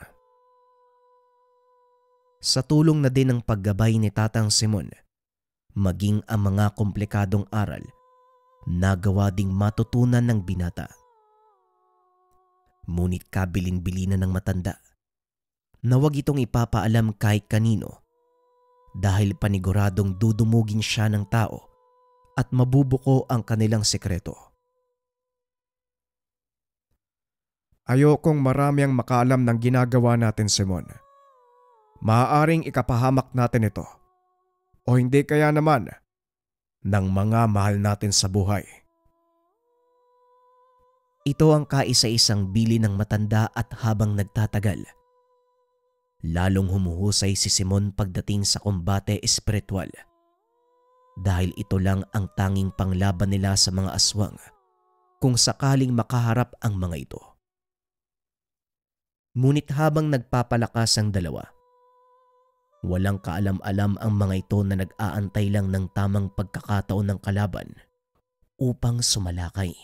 Sa tulong na din ng paggabay ni Tatang Simon, maging ang mga komplikadong aral nagawa ding matutunan ng binata. Ngunit kabilin-bilinan ng matanda na wag itong ipapaalam kahit kanino dahil paniguradong dudumugin siya ng tao at mabubuko ang kanilang sekreto. Ayokong marami ang makaalam ng ginagawa natin, Simon. Maaaring ikapahamak natin ito o hindi kaya naman ng mga mahal natin sa buhay. Ito ang kaisa-isang bili ng matanda at habang nagtatagal, lalong humuhusay si Simon pagdating sa kombate espiritual dahil ito lang ang tanging panglaban nila sa mga aswang kung sakaling makaharap ang mga ito. Ngunit habang nagpapalakas ang dalawa, walang kaalam-alam ang mga ito na nag-aantay lang ng tamang pagkakataon ng kalaban upang sumalakay.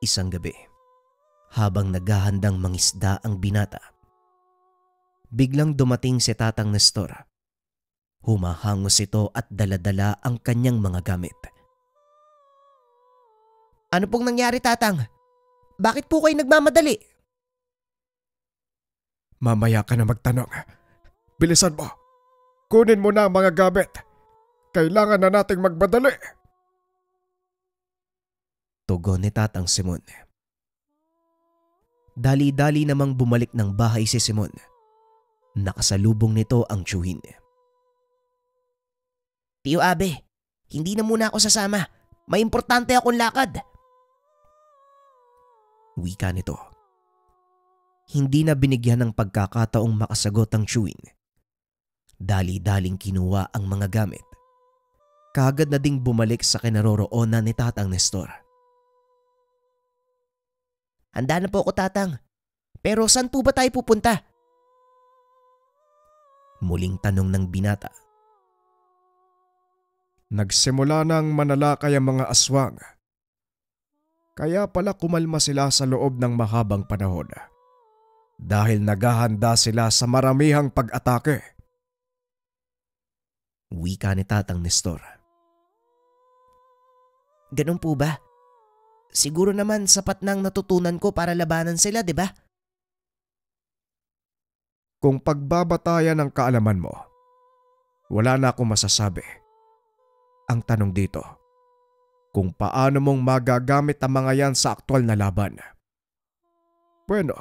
Isang gabi, habang naghahandang mangisda ang binata, biglang dumating si Tatang Nestor. Humahangos ito at daladala ang kanyang mga gamit. Ano pong nangyari, Tatang? Bakit po kayo nagmamadali? Mamaya ka na magtanong. Bilisan mo. Kunin mo na ang mga gamit. Kailangan na nating magbadali. Tugon ni Tatang Simon. Dali-dali namang bumalik ng bahay si Simon. Nakasalubong nito ang tiyuhin. Tiyo Abe, hindi na muna ako sasama. May importante akong lakad. Wika nito. Hindi na binigyan ng pagkakataong makasagot ang tiyuhin. Dali-daling kinuha ang mga gamit. Kaagad na ding bumalik sa kinaroroonan ni Tatang Nestor. Handa na po ako, Tatang. Pero saan po ba tayo pupunta? Muling tanong ng binata. Nagsimula nang manalakay ang mga aswang. Kaya pala kumalma sila sa loob ng mahabang panahon. Dahil naghahanda sila sa maramihang pag-atake. Wika ni Tatang Nestor. Ganun po ba? Siguro naman sapat nang natutunan ko para labanan sila, di ba? Kung pagbabatayan ang kaalaman mo, wala na akong masasabi. Ang tanong dito, kung paano mong magagamit ang mga yan sa aktwal na laban. Bueno,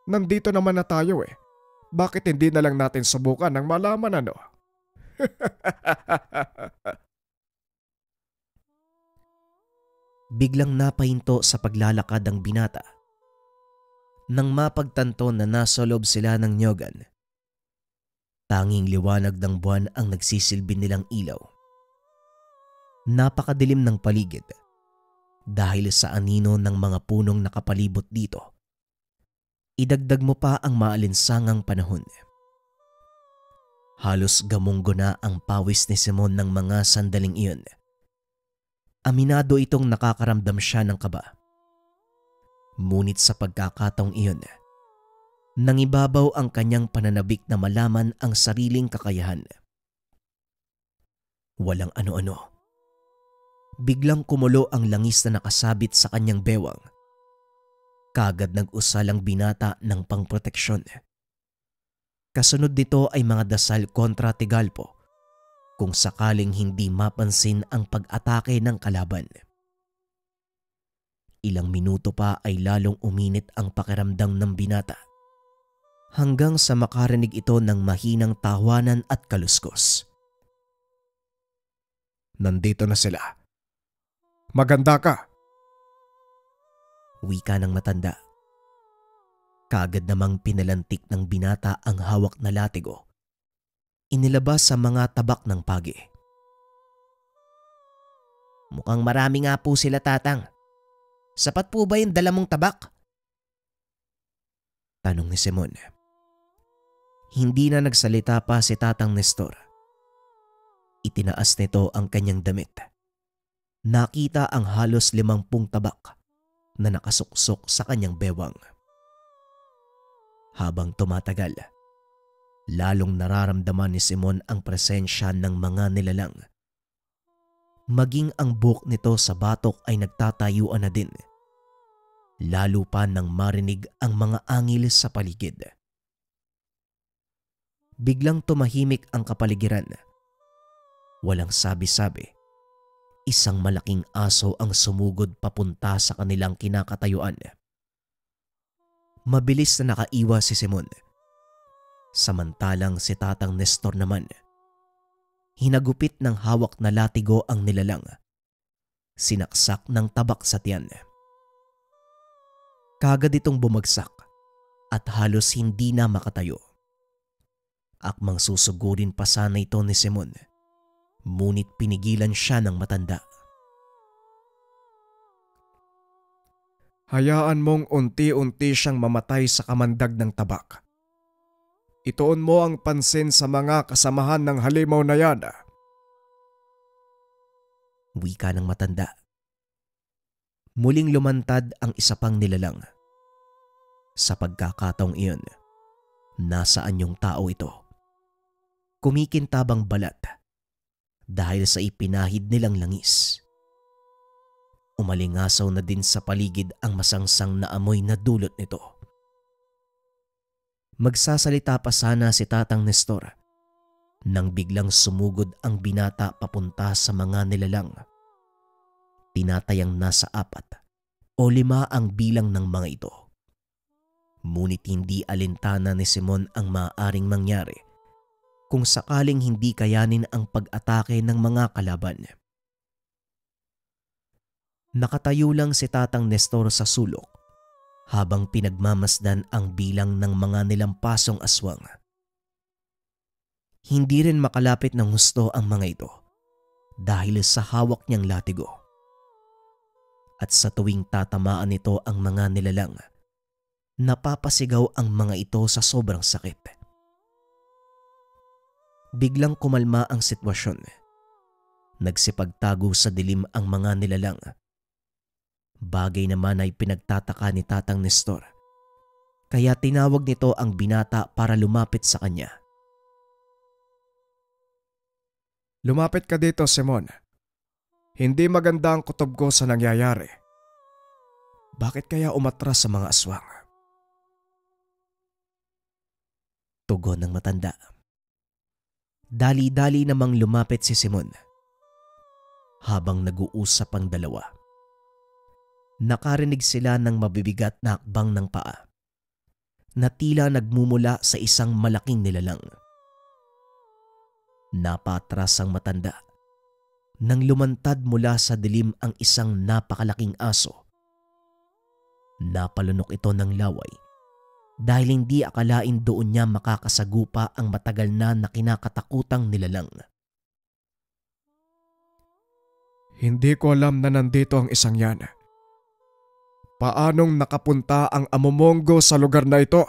nandito naman na tayo eh. Bakit hindi na lang natin subukan ng malaman ano? Biglang napahinto sa paglalakad ang binata. Nang mapagtanto na nasa loob sila ng nyogan, tanging liwanag ng buwan ang nagsisilbi nilang ilaw. Napakadilim ng paligid dahil sa anino ng mga punong nakapalibot dito. Idagdag mo pa ang maalinsangang panahon. Halos gamunggo na ang pawis ni Simon ng mga sandaling iyon. Aminado itong nakakaramdam siya ng kaba. Ngunit sa pagkakataong iyon, nangibabaw ang kanyang pananabik na malaman ang sariling kakayahan. Walang ano-ano. Biglang kumulo ang langis na nakasabit sa kanyang bewang. Kaagad nag-usal ang binata ng pangproteksyon. Kasunod nito ay mga dasal kontra Tigalpo kung sakaling hindi mapansin ang pag-atake ng kalaban. Ilang minuto pa ay lalong uminit ang pakiramdam ng binata hanggang sa makarinig ito ng mahinang tawanan at kaluskos. Nandito na sila. Maganda ka. Wika ng matanda. Kaagad namang pinalantik ng binata ang hawak na latigo. Inilabas sa mga tabak ng pagi. Mukhang marami nga po sila, Tatang. Sapat po ba yung dala mong tabak? Tanong ni Simon. Hindi na nagsalita pa si Tatang Nestor. Itinaas nito ang kanyang damit. Nakita ang halos 50 tabak na nakasuksok sa kanyang bewang. Habang tumatagal, lalong nararamdaman ni Simon ang presensya ng mga nilalang. Maging ang buhok nito sa batok ay nagtatayuan na din. Lalo pa nang marinig ang mga angil sa paligid. Biglang tumahimik ang kapaligiran. Walang sabi-sabi. Isang malaking aso ang sumugod papunta sa kanilang kinakatayuan. Mabilis na nakaiwas si Simon. Samantalang si Tatang Nestor naman, hinagupit ng hawak na latigo ang nilalang. Sinaksak ng tabak sa tiyan. Kagad itong bumagsak at halos hindi na makatayo. Akmang susugurin pa sana ito ni Simon, ngunit pinigilan siya ng matanda. Hayaan mong unti-unti siyang mamatay sa kamandag ng tabak. Ituon mo ang pansin sa mga kasamahan ng halimaw na yan. Wika ng matanda. Muling lumantad ang isa pang nilalang. Sa pagkakataong iyon, nasaan yung tao ito? Kumikintabang balat dahil sa ipinahid nilang langis. Umalingasaw na din sa paligid ang masangsang na amoy na dulot nito. Magsasalita pa sana si Tatang Nestor nang biglang sumugod ang binata papunta sa mga nilalang. Tinatayang nasa 4 o 5 ang bilang ng mga ito. Ngunit hindi alintana ni Simon ang maaaring mangyari kung sakaling hindi kayanin ang pag-atake ng mga kalaban. Nakatayo lang si Tatang Nestor sa sulok habang pinagmamasdan ang bilang ng mga nilampasong aswang. Hindi rin makalapit ng husto ang mga ito dahil sa hawak niyang latigo. At sa tuwing tatamaan nito ang mga nilalang, napapasigaw ang mga ito sa sobrang sakit. Biglang kumalma ang sitwasyon. Nagsipagtago sa dilim ang mga nilalang. Bagay naman ay pinagtataka ni Tatang Nestor, kaya tinawag nito ang binata para lumapit sa kanya. Lumapit ka dito, Simon. Hindi maganda ang kutob ko sa nangyayari. Bakit kaya umatras sa mga aswang? Tugon ng matanda. Dali-dali namang lumapit si Simon. Habang nag-uusap ang dalawa, nakarinig sila ng mabibigat na akbang ng paa na tila nagmumula sa isang malaking nilalang. Napatras ang matanda nang lumantad mula sa dilim ang isang napakalaking aso. Napalunok ito ng laway dahil hindi akalain doon niya makakasagupa ang matagal na kinakatakutang nilalang. Hindi ko alam na nandito ang isang yan. Paanong nakapunta ang amomongo sa lugar na ito?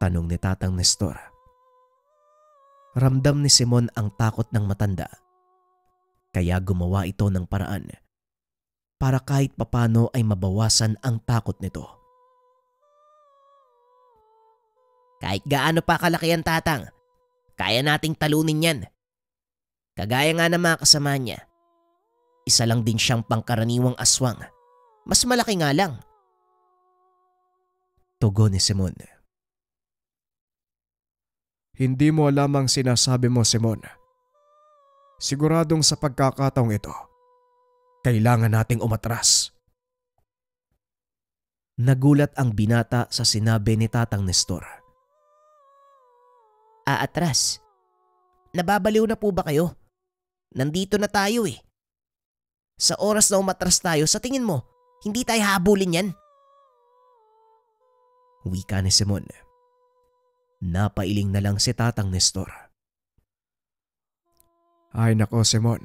Tanong ni Tatang Nestor. Ramdam ni Simon ang takot ng matanda, kaya gumawa ito ng paraan para kahit papano ay mabawasan ang takot nito. Kahit gaano pa kalaki ang Tatang, kaya nating talunin yan. Kagaya nga ng mga kasama niya, isa lang din siyang pangkaraniwang aswang. Mas malaki nga lang. Tugon ni Simon. Hindi mo alam ang sinasabi mo, Simon. Siguradong sa pagkakataong ito, kailangan nating umatras. Nagulat ang binata sa sinabi ni Tatang Nestor. Aatras? Nababaliw na po ba kayo? Nandito na tayo eh. Sa oras na umatras tayo, sa tingin mo, hindi tayo habulin yan? Wika ni Simon. Napailing na lang si Tatang Nestor. Ay nako, Simon.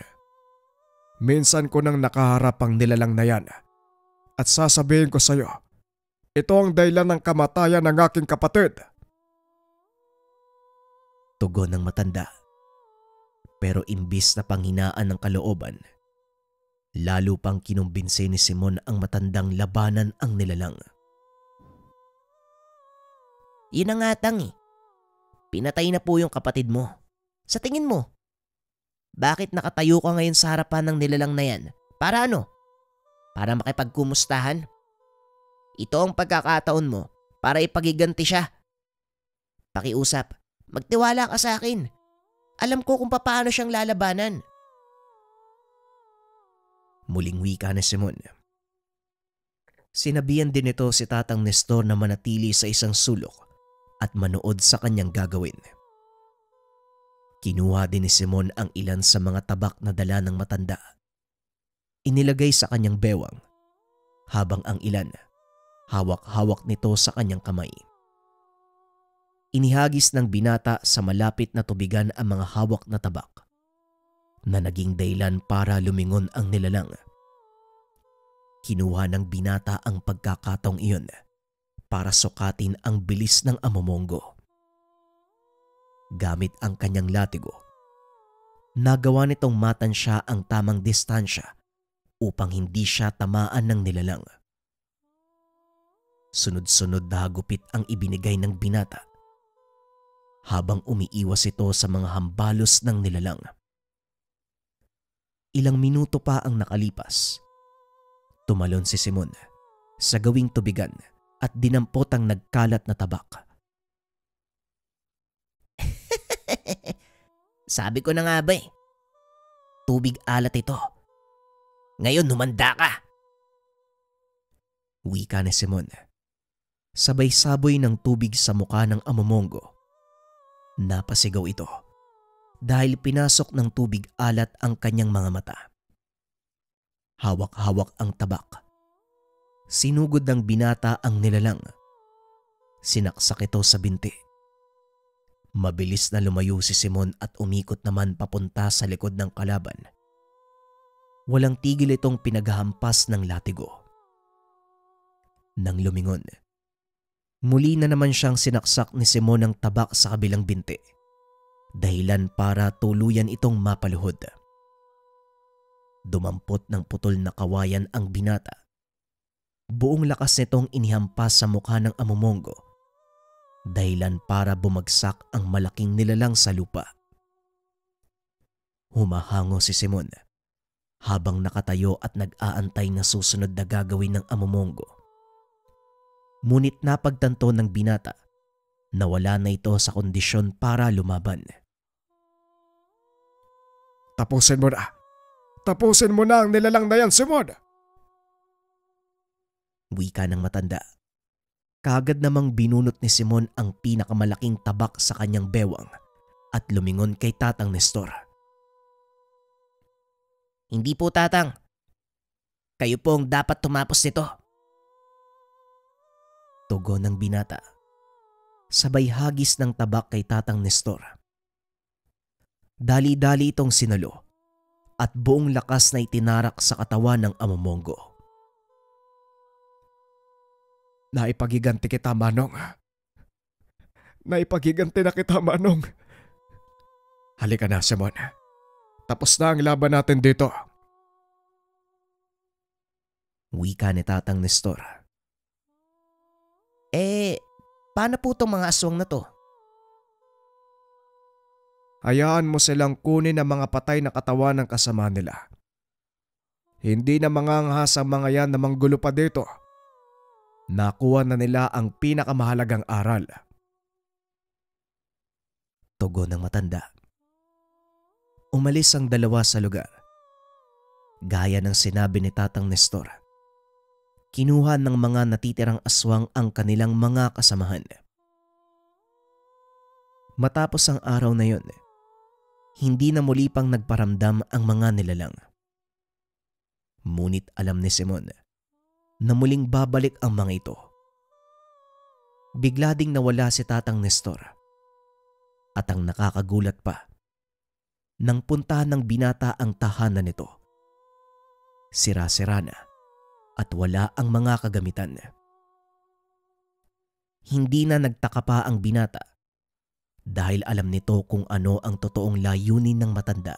Minsan ko nang nakaharap ang nilalang na yan at sasabihin ko sa'yo, ito ang dahilan ng kamatayan ng aking kapatid. Tugon ng matanda. Pero imbis na panghinaan ng kalooban, lalo pang kinumbinse ni Simon ang matandang labanan ang nilalang. Yun ang nga Tang eh. Pinatay na po yung kapatid mo. Sa tingin mo, bakit nakatayo ka ngayon sa harapan ng nilalang na yan? Para ano? Para makipagkumustahan? Ito ang pagkakataon mo para ipagiganti siya. Pakiusap, magtiwala ka sa akin. Alam ko kung paano siyang lalabanan. Muling wika ni Simon. Sinabihan din ito si Tatang Nestor na manatili sa isang sulok at manood sa kanyang gagawin. Kinuha din ni Simon ang ilan sa mga tabak na dala ng matanda. Inilagay sa kanyang bewang habang ang ilan hawak-hawak nito sa kanyang kamay. Inihagis ng binata sa malapit na tubigan ang mga hawak na tabak na naging dahilan para lumingon ang nilalang. Kinuha ng binata ang pagkakataong iyon para sukatin ang bilis ng amomongo. Gamit ang kanyang latigo, nagawa nitong matansya ang tamang distansya upang hindi siya tamaan ng nilalang. Sunod-sunod na hagupit ang ibinigay ng binata habang umiiwas ito sa mga hambalos ng nilalang. Ilang minuto pa ang nakalipas. Tumalon si Simon sa gawing tubigan at dinampot ang nagkalat na tabak. Sabi ko na nga ba tubig alat ito. Ngayon humanda ka. Wika ni Simon. Sabay saboy ng tubig sa mukha ng amomongo. Napasigaw ito dahil pinasok ng tubig alat ang kanyang mga mata. Hawak-hawak ang tabak. Sinugod ng binata ang nilalang. Sinaksak ito sa binti. Mabilis na lumayo si Simon at umikot naman papunta sa likod ng kalaban. Walang tigil itong pinaghahampas ng latigo. Nang lumingon, muli na naman siyang sinaksak ni Simon ng tabak sa kabilang binti. Dahilan para tuluyan itong mapaluhod. Dumampot ng putol na kawayan ang binata. Buong lakas nitong inihampas sa mukha ng amomongo. Dahilan para bumagsak ang malaking nilalang sa lupa. Humahango si Simon habang nakatayo at nag-aantay na susunod na gagawin ng amomongo. Ngunit napagtanto ng binata na wala na ito sa kondisyon para lumaban. Tapusin mo na! Tapusin mo na ang nilalang na yan, Simon! Wika ng matanda. Kaagad namang binunot ni Simon ang pinakamalaking tabak sa kanyang bewang at lumingon kay Tatang Nestor. Hindi po, Tatang. Kayo po ang dapat tumapos nito. Tugon ng binata. Sabay hagis ng tabak kay Tatang Nestor. Dali-dali itong sinalo at buong lakas na itinarak sa katawan ng amomongo. Naipagiganti kita, Manong. Naipagiganti na kita, Manong. Halika na, Simon. Tapos na ang laban natin dito. Wika ni Tatang Nestor. Paano po itong mga aswang na to? Hayaan mo silang kunin ang mga patay na katawan ng kasama nila. Hindi na manganghas ang mga yan na manggulo pa dito. Nakuha na nila ang pinakamahalagang aral. Tugon ng matanda. Umalis ang dalawa sa lugar. Gaya ng sinabi ni Tatang Nestor. Kinuha ng mga natitirang aswang ang kanilang mga kasamahan. Matapos ang araw na yon, hindi na muli pang nagparamdam ang mga nilalang. Ngunit alam ni Simon na muling babalik ang mga ito. Bigla ding nawala si Tatang Nestor. At ang nakakagulat pa, nang puntahan ng binata ang tahanan nito, sira-sira na at wala ang mga kagamitan. Hindi na nagtaka pa ang binata dahil alam nito kung ano ang totoong layunin ng matanda.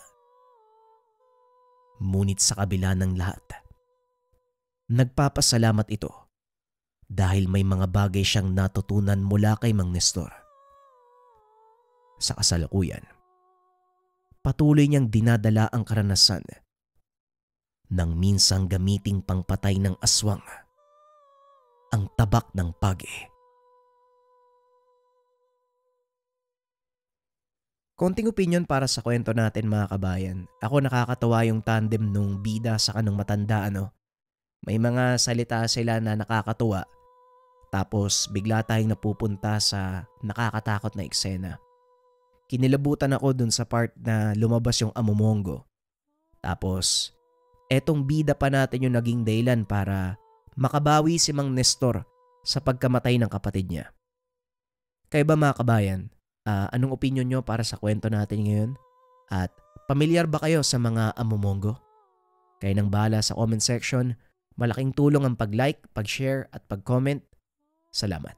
Ngunit sa kabila ng lahat, nagpapasalamat ito dahil may mga bagay siyang natutunan mula kay Mang Nestor. Sa kasalukuyan, patuloy niyang dinadala ang karanasan nang minsang gamiting pangpatay ng aswang ang tabak ng pagi. Konting opinion para sa kwento natin mga kabayan. Ako nakakatawa yung tandem nung bida sa kanong matanda May mga salita sila na nakakatuwa tapos bigla tayong napupunta sa nakakatakot na eksena. Kinilabutan ako dun sa part na lumabas yung amumongo. Tapos etong bida pa natin yung naging dahilan para makabawi si Mang Nestor sa pagkamatay ng kapatid niya. Kaya ba mga kabayan? Anong opinion nyo para sa kwento natin ngayon? At pamilyar ba kayo sa mga amumongo? Kayo nang bahala sa comment section. Malaking tulong ang pag-like, pag-share at pag-comment. Salamat.